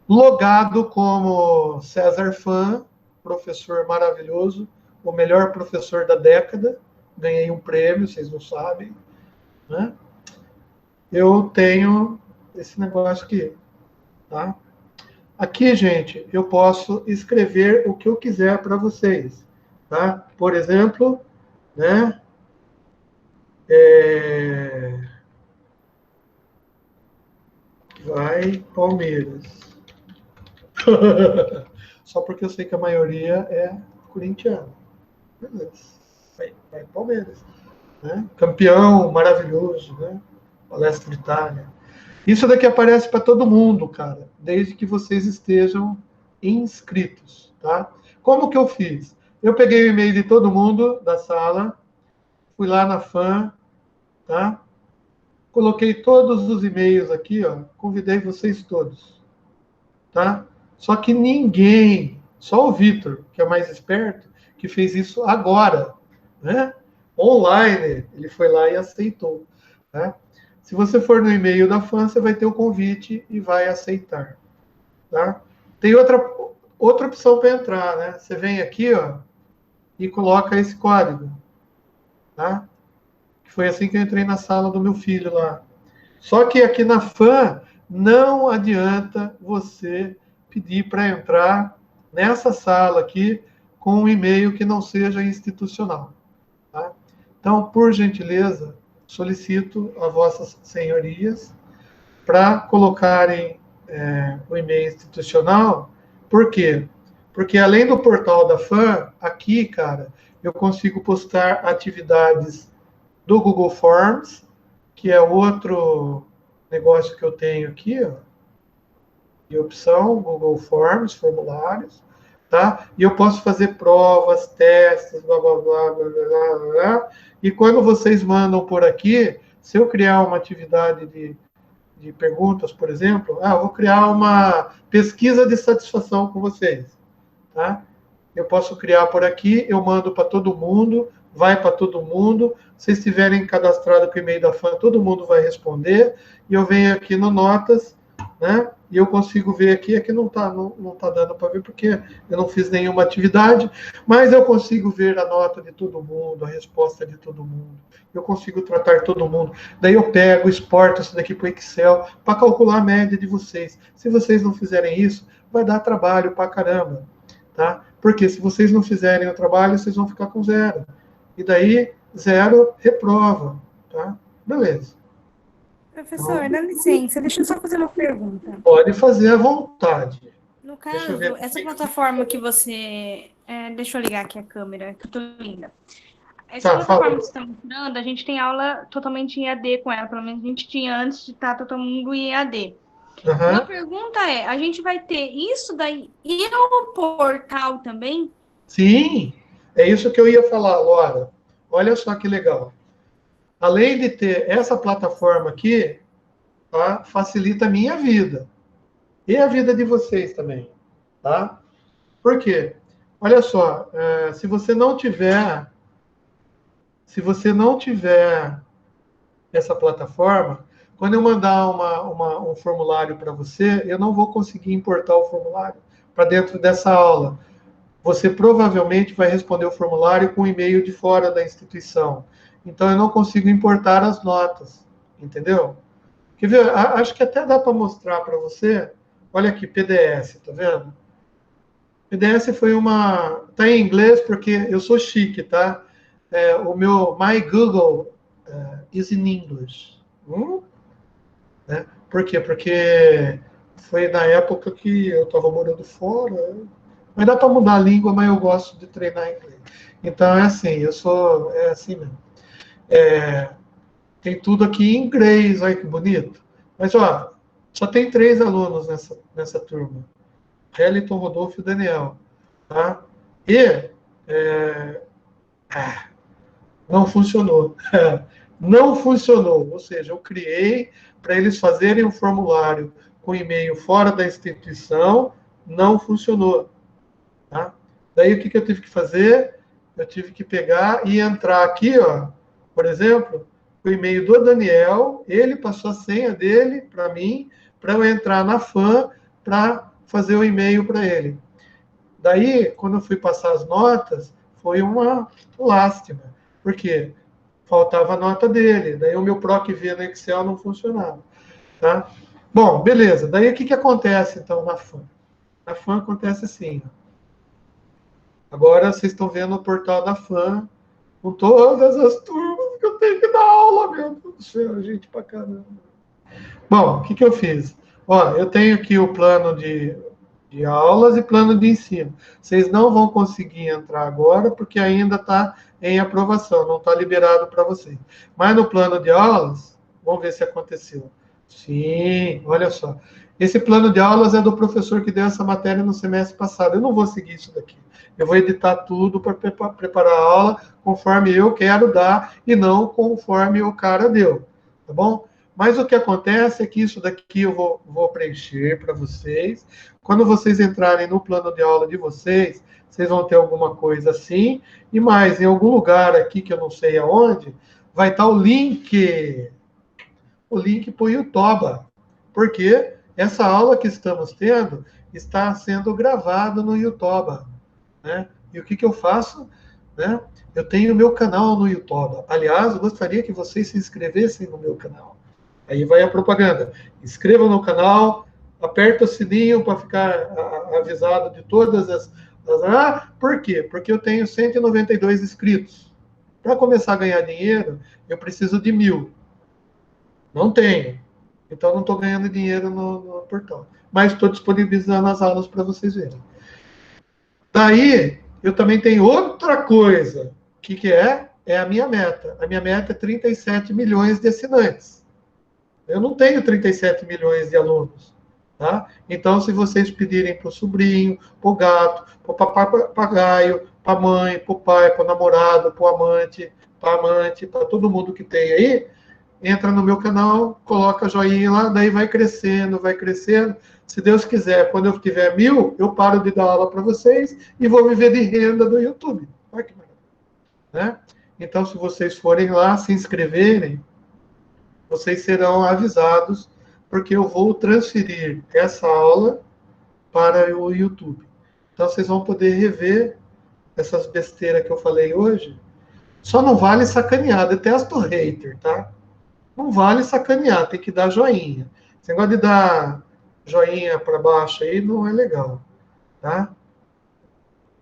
S2: Logado como César Fã, professor maravilhoso, o melhor professor da década, ganhei um prêmio, vocês não sabem, né? Eu tenho esse negócio aqui, tá? Aqui, gente, eu posso escrever o que eu quiser para vocês, tá? Por exemplo, né? Vai Palmeiras. Só porque eu sei que a maioria é corintiana. Beleza. Vai Palmeiras. Né? Campeão maravilhoso, né? Palestra Itália. Isso daqui aparece para todo mundo, cara, desde que vocês estejam inscritos, tá? Como que eu fiz? Eu peguei o e-mail de todo mundo da sala, fui lá na FAM, tá? Coloquei todos os e-mails aqui, ó, convidei vocês todos, tá? Só que ninguém, só o Vitor, que é mais esperto, que fez isso agora, né? Online, ele foi lá e aceitou, tá? Se você for no e-mail da FAM, você vai ter o convite e vai aceitar, tá? Tem outra opção para entrar, né? Você vem aqui, ó, e coloca esse código, tá? Foi assim que eu entrei na sala do meu filho lá. Só que aqui na FAM, não adianta você pedir para entrar nessa sala aqui com um e-mail que não seja institucional. Tá? Então, por gentileza, solicito a vossas senhorias para colocarem o e-mail institucional. Por quê? Porque além do portal da FAM, aqui, cara, eu consigo postar atividades do Google Forms, que é outro negócio que eu tenho aqui, ó, de opção, Google Forms, formulários, tá? E eu posso fazer provas, testes, blá, blá, blá, blá, blá, blá, blá. E quando vocês mandam por aqui, se eu criar uma atividade de perguntas, por exemplo, eu vou criar uma pesquisa de satisfação com vocês, tá? Eu posso criar por aqui, eu mando para todo mundo, vai para todo mundo. Se estiverem cadastrados com o e-mail da FAM, todo mundo vai responder. E eu venho aqui no Notas, né? E eu consigo ver aqui, aqui não tá dando para ver, porque eu não fiz nenhuma atividade, mas eu consigo ver a nota de todo mundo, a resposta de todo mundo. Eu consigo tratar todo mundo. Daí eu pego, exporto isso daqui para o Excel, para calcular a média de vocês. Se vocês não fizerem isso, vai dar trabalho para caramba, tá? Porque se vocês não fizerem o trabalho, vocês vão ficar com 0. E daí, 0 reprova, tá? Beleza.
S8: Professor, dá licença, deixa eu só fazer uma pergunta.
S2: Pode fazer à vontade.
S8: No caso, essa plataforma que você... deixa eu ligar aqui a câmera, que eu tô linda. Essa plataforma que você está mostrando, a gente tem aula totalmente em EAD com ela, pelo menos a gente tinha antes de estar todo mundo em EAD. Minha pergunta é, a gente vai ter isso daí e no portal também?
S2: Sim, é isso que eu ia falar, Laura. Olha só que legal. Além de ter essa plataforma aqui, tá, facilita a minha vida. E a vida de vocês também, tá? Por quê? Olha só, se você não tiver essa plataforma, quando eu mandar um formulário para você, eu não vou conseguir importar o formulário para dentro dessa aula. Você provavelmente vai responder o formulário com um e-mail de fora da instituição. Então, eu não consigo importar as notas, entendeu? Quer ver? Acho que até dá para mostrar para você. Olha aqui, PDS, tá vendo? PDS foi uma... Está em inglês porque eu sou chique, tá? O meu My Google is in English. Né? Por quê? Porque foi na época que eu estava morando fora. Mas dá para mudar a língua, mas eu gosto de treinar inglês. Então, é assim, é assim mesmo. Tem tudo aqui em inglês, olha que bonito. Mas, ó, só tem 3 alunos nessa turma. Heliton, Rodolfo e Daniel. Tá? E não funcionou. Não funcionou. Ou seja, eu criei para eles fazerem um formulário com e-mail fora da instituição, não funcionou. Tá? Daí, o que eu tive que fazer? Eu tive que pegar e entrar aqui, ó, por exemplo, o e-mail do Daniel, ele passou a senha dele para mim, para eu entrar na FAM para fazer o e-mail para ele. Daí, quando eu fui passar as notas, foi uma lástima, porque faltava a nota dele, daí o meu PROC-V no Excel não funcionava. Tá? Bom, beleza. Daí, o que acontece, então, na FAM? Na FAM acontece assim, ó. Agora, vocês estão vendo o portal da FAM, com todas as turmas que eu tenho que dar aula, meu Deus do céu, gente, pra caramba. Bom, o que eu fiz? Ó, eu tenho aqui o plano de aulas e plano de ensino. Vocês não vão conseguir entrar agora, porque ainda está em aprovação, não está liberado para vocês. Mas no plano de aulas, vamos ver se aconteceu. Sim, olha só. Esse plano de aulas é do professor que deu essa matéria no semestre passado. Eu não vou seguir isso daqui. Eu vou editar tudo para preparar a aula conforme eu quero dar e não conforme o cara deu, tá bom? Mas o que acontece é que isso daqui eu vou preencher para vocês. Quando vocês entrarem no plano de aula de vocês, vocês vão ter alguma coisa assim. E mais, em algum lugar aqui, que eu não sei aonde, vai estar o link para o YouTube. Porque essa aula que estamos tendo está sendo gravada no YouTube. Né? E o que eu faço? Né? Eu tenho o meu canal no YouTube. Aliás, eu gostaria que vocês se inscrevessem no meu canal. Aí vai a propaganda. Inscrevam no canal, Aperta o sininho para ficar avisado de todas as... por quê? Porque eu tenho 192 inscritos. Para começar a ganhar dinheiro, eu preciso de 1000. Não tenho. Então, não estou ganhando dinheiro no portal. Mas estou disponibilizando as aulas para vocês verem. Daí, eu também tenho outra coisa. O que é? É a minha meta. A minha meta é 37 milhões de assinantes. Eu não tenho 37 milhões de alunos. Tá? Então, se vocês pedirem para o sobrinho, para o gato, para o papagaio, para a mãe, para o pai, para o namorado, para o amante, para todo mundo que tem aí, entra no meu canal, coloca joinha lá, daí vai crescendo, vai crescendo. Se Deus quiser, quando eu tiver 1000, eu paro de dar aula para vocês e vou viver de renda do YouTube. Olha que maravilha. Né? Então, se vocês forem lá, se inscreverem, vocês serão avisados, porque eu vou transferir essa aula para o YouTube. Então, vocês vão poder rever essas besteiras que eu falei hoje. Só não vale sacanear, detesto hater, tá? Não vale sacanear, tem que dar joinha. Esse negócio de dar joinha para baixo aí não é legal, tá?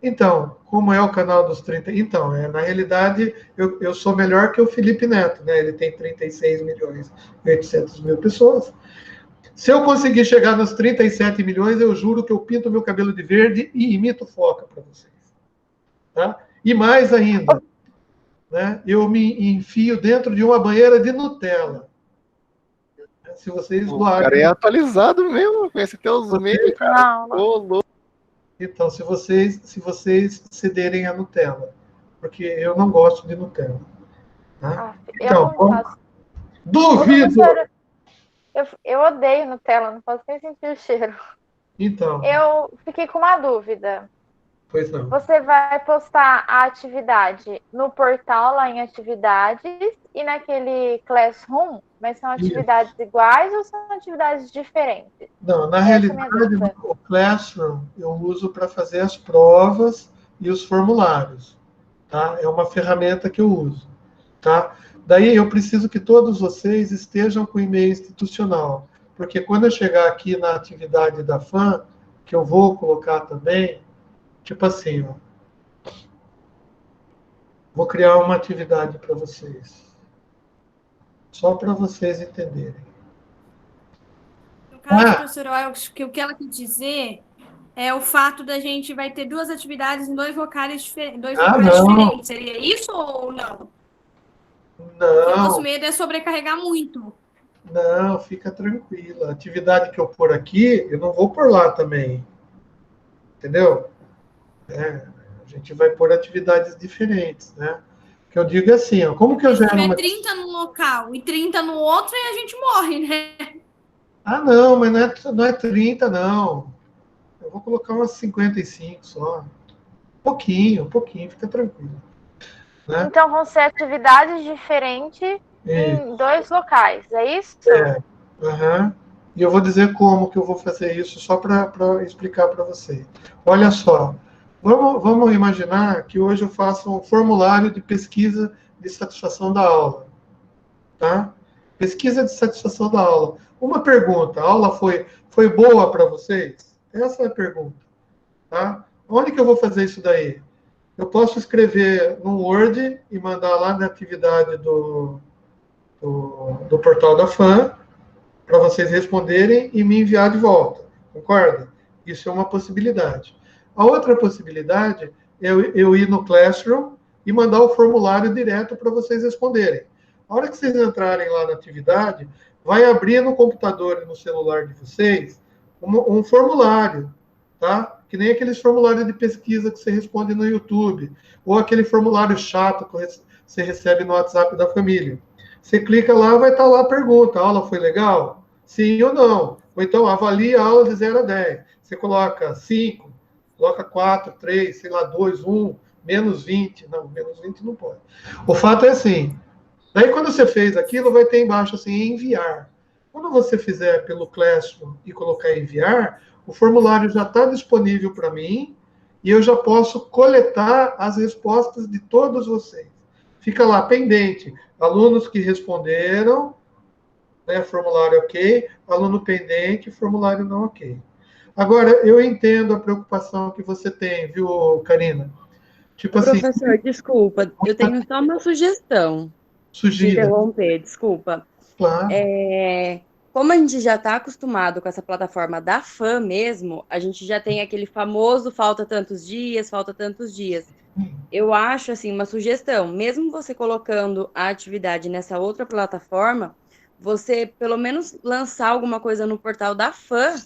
S2: Então, como é o canal dos 30... Então, na realidade, eu sou melhor que o Felipe Neto, né? Ele tem 36 milhões e 800 mil pessoas. Se eu conseguir chegar nos 37 milhões, eu juro que eu pinto meu cabelo de verde e imito foca para vocês. Tá? E mais ainda, né? Eu me enfio dentro de uma banheira de Nutella. Se vocês doarem...
S6: O cara é atualizado mesmo, conhece até os memes, cara.
S2: Então, se vocês cederem a Nutella, porque eu não gosto de Nutella. Tá? Então, duvido!
S9: Eu odeio Nutella, não posso nem sentir o cheiro.
S2: Então.
S9: Eu fiquei com uma dúvida.
S2: Pois não.
S9: Você vai postar a atividade no portal, lá em atividades, e naquele Classroom, mas são atividades iguais ou são atividades diferentes?
S2: Não, na realidade, o Classroom eu uso para fazer as provas e os formulários. Tá? É uma ferramenta que eu uso. Tá? Daí eu preciso que todos vocês estejam com e-mail institucional, porque quando eu chegar aqui na atividade da FAM, que eu vou colocar também, tipo assim, ó, vou criar uma atividade para vocês, só para vocês entenderem.
S8: No caso, professor, eu acho que o que ela quer dizer é o fato da gente vai ter duas atividades em dois locais diferentes. Seria isso ou não?
S2: Não.
S8: O nosso medo é sobrecarregar muito.
S2: Não, fica tranquila. A atividade que eu pôr aqui, eu não vou pôr lá também. Entendeu? A gente vai pôr atividades diferentes, né? O que eu digo é assim, ó, como que eu gero uma...
S8: 30 num local e 30 no outro, e a gente morre, né?
S2: Ah, não, mas não é 30, não. Eu vou colocar umas 55 só. Pouquinho, fica tranquilo. Né?
S9: Então vão ser atividades diferentes em dois locais, é isso?
S2: E eu vou dizer como que eu vou fazer isso, só para explicar para você. Olha só, vamos imaginar que hoje eu faço um formulário de pesquisa de satisfação da aula. Tá? Pesquisa de satisfação da aula. Uma pergunta, a aula foi boa para vocês? Essa é a pergunta. Tá? Onde que eu vou fazer isso daí? Eu posso escrever no Word e mandar lá na atividade do portal da FAM, para vocês responderem e me enviar de volta. Concorda? Isso é uma possibilidade. A outra possibilidade é eu ir no Classroom e mandar o formulário direto para vocês responderem. A hora que vocês entrarem lá na atividade, vai abrir no computador e no celular de vocês um formulário, tá? Que nem aqueles formulários de pesquisa que você responde no YouTube, ou aquele formulário chato que você recebe no WhatsApp da família. Você clica lá, vai estar lá a pergunta, a aula foi legal? Sim ou não? Ou então, avalie a aula de 0 a 10. Você coloca 5, coloca 4, 3, sei lá, 2, 1, menos 20. Não, menos 20 não pode. O fato é assim, daí quando você fez aquilo, vai ter embaixo assim, enviar. Quando você fizer pelo Classroom e colocar enviar, o formulário já está disponível para mim e eu já posso coletar as respostas de todos vocês. Fica lá pendente. Alunos que responderam, né? Formulário ok, aluno pendente, formulário não ok. Agora, eu entendo a preocupação que você tem, viu, Karina? Tipo assim...
S10: Professor, desculpa, eu tenho só uma sugestão. Te
S2: Sugira.
S10: interromper, desculpa.
S2: Claro.
S10: Como a gente já está acostumado com essa plataforma da FAM mesmo, a gente já tem aquele famoso falta tantos dias, falta tantos dias. Eu acho, assim, uma sugestão, mesmo você colocando a atividade nessa outra plataforma, você pelo menos lançar alguma coisa no portal da FAM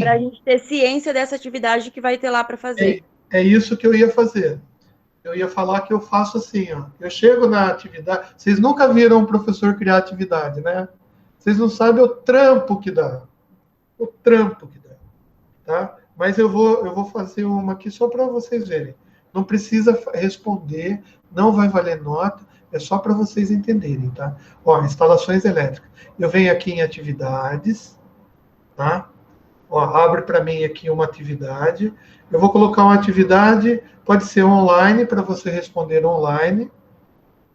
S10: para a gente ter ciência dessa atividade que vai ter lá para fazer.
S2: É isso que eu ia fazer. Eu ia falar que eu faço assim, ó. Eu chego na atividade... Vocês nunca viram um professor criar atividade, né? Vocês não sabem o trampo que dá. O trampo que dá. Tá? Mas eu vou fazer uma aqui só para vocês verem. Não precisa responder, não vai valer nota, é só para vocês entenderem, tá? Ó, instalações elétricas. Eu venho aqui em atividades, tá? Ó, abre para mim aqui uma atividade. Eu vou colocar uma atividade, pode ser online, para você responder online.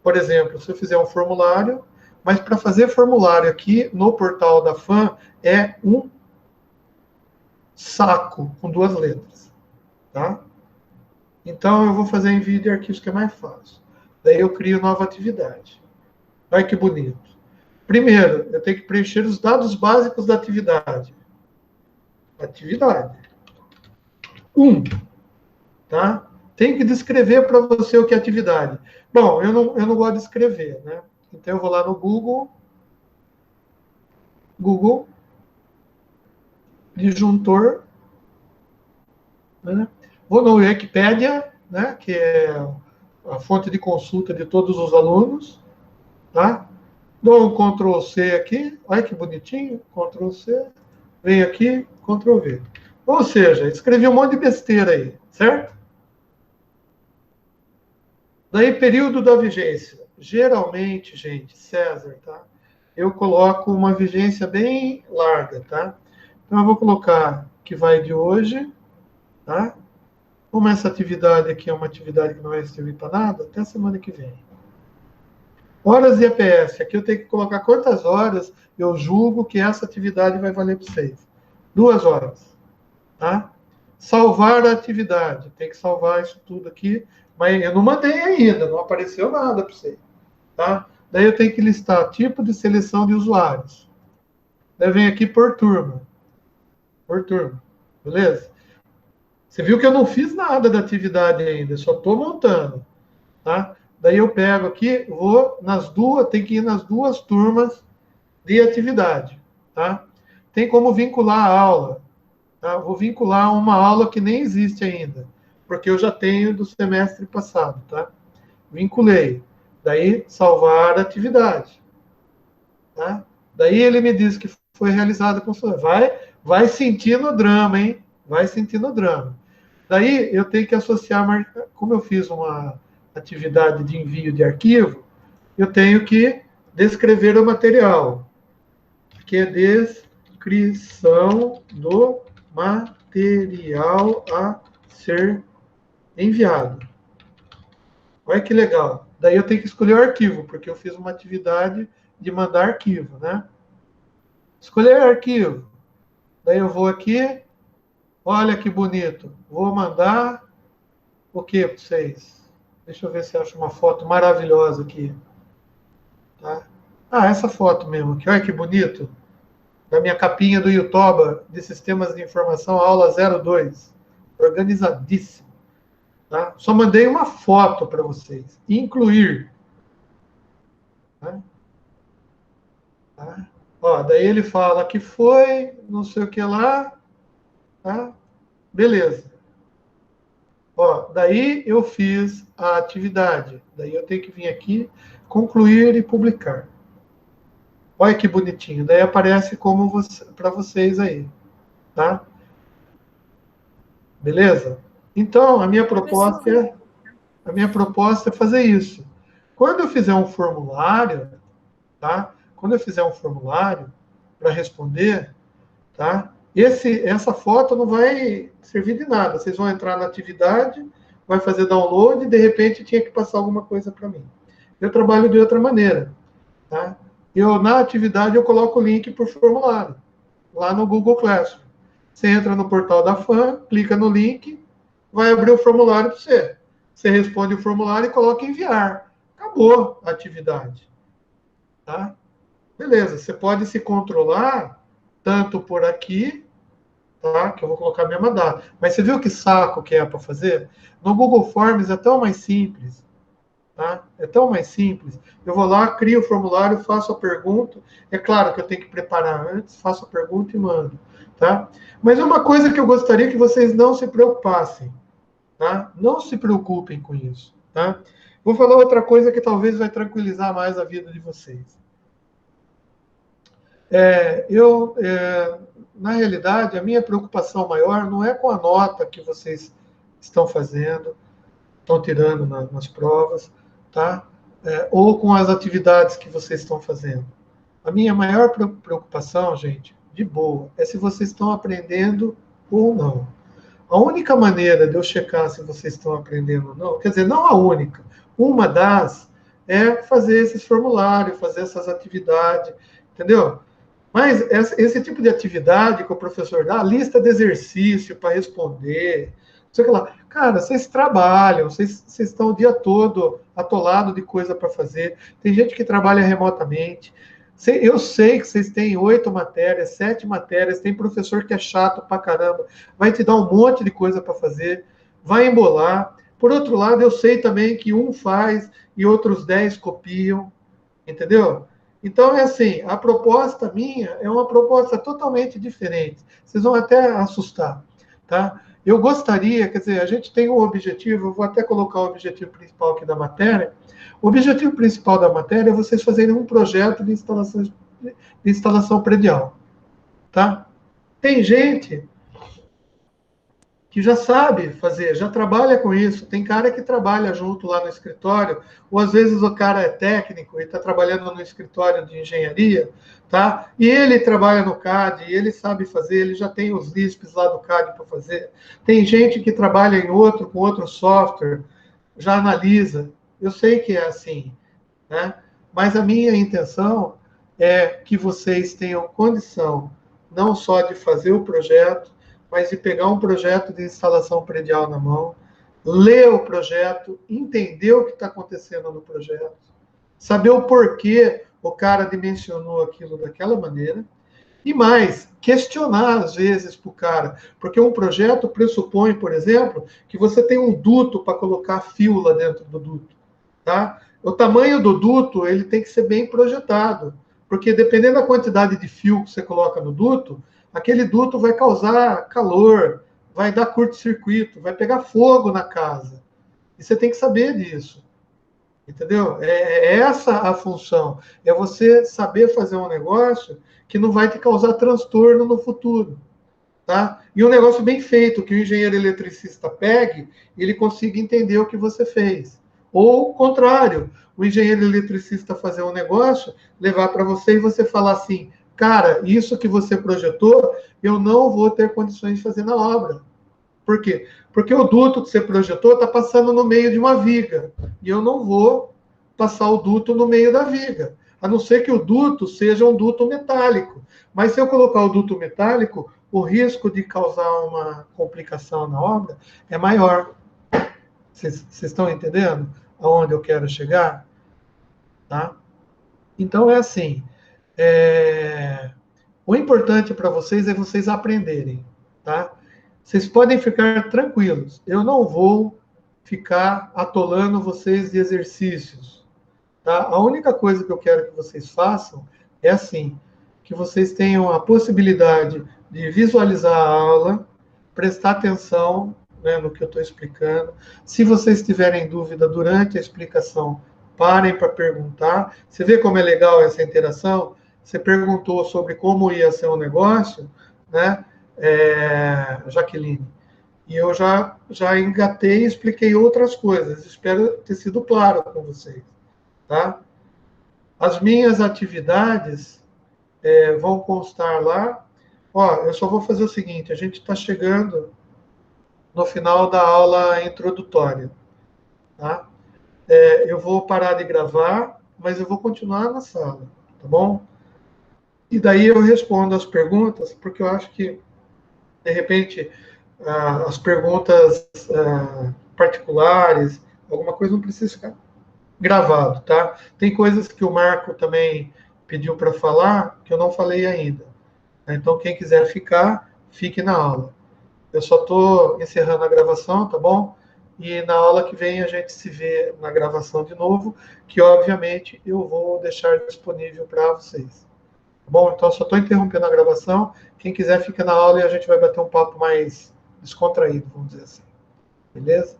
S2: Por exemplo, se eu fizer um formulário, mas para fazer formulário aqui no portal da FAM é um saco com 2 letras, tá? Então, eu vou fazer envio de arquivos, que é mais fácil. Daí eu crio nova atividade. Olha que bonito. Primeiro, eu tenho que preencher os dados básicos da atividade. Atividade. 1. Tá? Tem que descrever para você o que é atividade. Bom, eu não gosto de escrever, né? Então, eu vou lá no Google, disjuntor, né? Vou no Wikipedia, né? Que é a fonte de consulta de todos os alunos, tá? Dou um Ctrl C aqui, olha que bonitinho, Ctrl C, vem aqui, Ctrl V. Ou seja, escrevi um monte de besteira aí, certo? Daí, período da vigência. Geralmente, gente, César, tá? Eu coloco uma vigência bem larga, tá? Então, eu vou colocar que vai de hoje, tá? Como essa atividade aqui é uma atividade que não vai servir para nada, até a semana que vem. Horas de EPS. Aqui eu tenho que colocar quantas horas eu julgo que essa atividade vai valer para vocês. 2 horas, tá? Salvar a atividade. Tem que salvar isso tudo aqui, mas eu não mandei ainda, não apareceu nada para vocês. Tá? Daí eu tenho que listar tipo de seleção de usuários. Daí vem aqui por turma. Por turma. Beleza? Você viu que eu não fiz nada da atividade ainda, só estou montando. Tá? Daí eu pego aqui, vou nas duas, tem que ir nas 2 turmas de atividade. Tá? Tem como vincular a aula. Tá? Vou vincular uma aula que nem existe ainda, porque eu já tenho do semestre passado. Tá? Vinculei. Daí, salvar a atividade. Tá? Daí ele me diz que foi realizada com sua... Vai sentindo o drama, hein? Vai sentindo o drama. Daí, eu tenho que associar... Como eu fiz uma atividade de envio de arquivo, eu tenho que descrever o material. Que é descrição do material a ser enviado. Olha que legal. Daí eu tenho que escolher o arquivo, porque eu fiz uma atividade de mandar arquivo, né? Escolher arquivo. Daí eu vou aqui. Olha que bonito. Vou mandar o que para vocês? Deixa eu ver se eu acho uma foto maravilhosa aqui. Tá? Ah, essa foto mesmo aqui. Olha que bonito. Da minha capinha do YouTube de Sistemas de Informação, aula 02. Organizadíssimo. Tá? Só mandei uma foto para vocês. Incluir. Tá? Tá? Ó, daí ele fala que foi, não sei o que lá. Tá? Beleza. Ó, daí eu fiz a atividade. Daí eu tenho que vir aqui, concluir e publicar. Olha que bonitinho. Daí aparece como para vocês aí. Tá? Beleza? Então, a minha proposta é fazer isso. Quando eu fizer um formulário, tá? Quando eu fizer um formulário para responder, tá? Essa foto não vai servir de nada. Vocês vão entrar na atividade, vai fazer download e, de repente, tinha que passar alguma coisa para mim. Eu trabalho de outra maneira, tá? Na atividade, eu coloco o link por formulário, lá no Google Classroom. Você entra no portal da FAM, clica no link, vai abrir o formulário para você. Você responde o formulário e coloca enviar. Acabou a atividade. Tá? Beleza, você pode se controlar tanto por aqui, tá? Que eu vou colocar a mesma data. Mas você viu que saco que é para fazer? No Google Forms é tão mais simples. Tá? É tão mais simples. Eu vou lá, crio o formulário, faço a pergunta. É claro que eu tenho que preparar antes, faço a pergunta e mando. Tá? Mas é uma coisa que eu gostaria que vocês não se preocupassem. Tá? Não se preocupem com isso. Tá? Vou falar outra coisa que talvez vai tranquilizar mais a vida de vocês. Na realidade, a minha preocupação maior não é com a nota que vocês estão fazendo, estão tirando nas provas, tá? Ou com as atividades que vocês estão fazendo. A minha maior preocupação, gente, de boa, é se vocês estão aprendendo ou não. A única maneira de eu checar se vocês estão aprendendo ou não, quer dizer, não a única, uma das é fazer esses formulários, fazer essas atividades, entendeu? Mas esse tipo de atividade que o professor dá, lista de exercício para responder, não sei o que lá. Cara, vocês trabalham, vocês estão o dia todo atolado de coisa para fazer. Tem gente que trabalha remotamente. Eu sei que vocês têm 8 matérias, 7 matérias, tem professor que é chato pra caramba, vai te dar um monte de coisa para fazer, vai embolar. Por outro lado, eu sei também que um faz e outros 10 copiam, entendeu? Então, é assim, a proposta minha é uma proposta totalmente diferente. Vocês vão até assustar, tá? Eu gostaria, quer dizer, a gente tem um objetivo, eu vou até colocar o objetivo principal aqui da matéria. O objetivo principal da matéria é vocês fazerem um projeto de instalação predial, tá? Tem gente que já sabe fazer, já trabalha com isso. Tem cara que trabalha junto lá no escritório, ou às vezes o cara é técnico e está trabalhando no escritório de engenharia, tá? E ele trabalha no CAD, e ele sabe fazer, ele já tem os LISPs lá do CAD para fazer. Tem gente que trabalha com outro software, já analisa. Eu sei que é assim, né? Mas a minha intenção é que vocês tenham condição não só de fazer o projeto, mas de pegar um projeto de instalação predial na mão, ler o projeto, entender o que está acontecendo no projeto, saber o porquê o cara dimensionou aquilo daquela maneira, e mais, questionar às vezes para o cara, porque um projeto pressupõe, por exemplo, que você tem um duto para colocar fio lá dentro do duto, tá? O tamanho do duto, ele tem que ser bem projetado, porque dependendo da quantidade de fio que você coloca no duto, aquele duto vai causar calor, vai dar curto-circuito, vai pegar fogo na casa. E você tem que saber disso. Entendeu? É essa a função. É você saber fazer um negócio que não vai te causar transtorno no futuro. Tá? E um negócio bem feito, que o engenheiro eletricista pegue, ele consiga entender o que você fez. Ou o contrário, o engenheiro eletricista fazer um negócio, levar para você e você falar assim: cara, isso que você projetou, eu não vou ter condições de fazer na obra. Por quê? Porque o duto que você projetou está passando no meio de uma viga. E eu não vou passar o duto no meio da viga. A não ser que o duto seja um duto metálico. Mas se eu colocar o duto metálico, o risco de causar uma complicação na obra é maior. Vocês estão entendendo aonde eu quero chegar? Tá? Então, é assim. O importante para vocês é vocês aprenderem, tá? Vocês podem ficar tranquilos. Eu não vou ficar atolando vocês de exercícios, tá? A única coisa que eu quero que vocês façam é assim, que vocês tenham a possibilidade de visualizar a aula, prestar atenção, né, no que eu estou explicando. Se vocês tiverem dúvida durante a explicação, parem para perguntar. Você vê como é legal essa interação? Você perguntou sobre como ia ser o negócio, né, Jaqueline? E eu já engatei e expliquei outras coisas. Espero ter sido claro com vocês. Tá? As minhas atividades vão constar lá. Ó, eu só vou fazer o seguinte, a gente está chegando no final da aula introdutória. Tá? Eu vou parar de gravar, mas eu vou continuar na sala. tá bom? E daí eu respondo as perguntas, porque eu acho que, de repente, as perguntas particulares, alguma coisa não precisa ficar gravado, tá? Tem coisas que o Marco também pediu para falar, que eu não falei ainda. Então, quem quiser ficar, fique na aula. Eu só estou encerrando a gravação, tá bom? E na aula que vem a gente se vê na gravação de novo, que obviamente eu vou deixar disponível para vocês. Tá bom? Então, só estou interrompendo a gravação. Quem quiser, fica na aula e a gente vai bater um papo mais descontraído, vamos dizer assim. Beleza?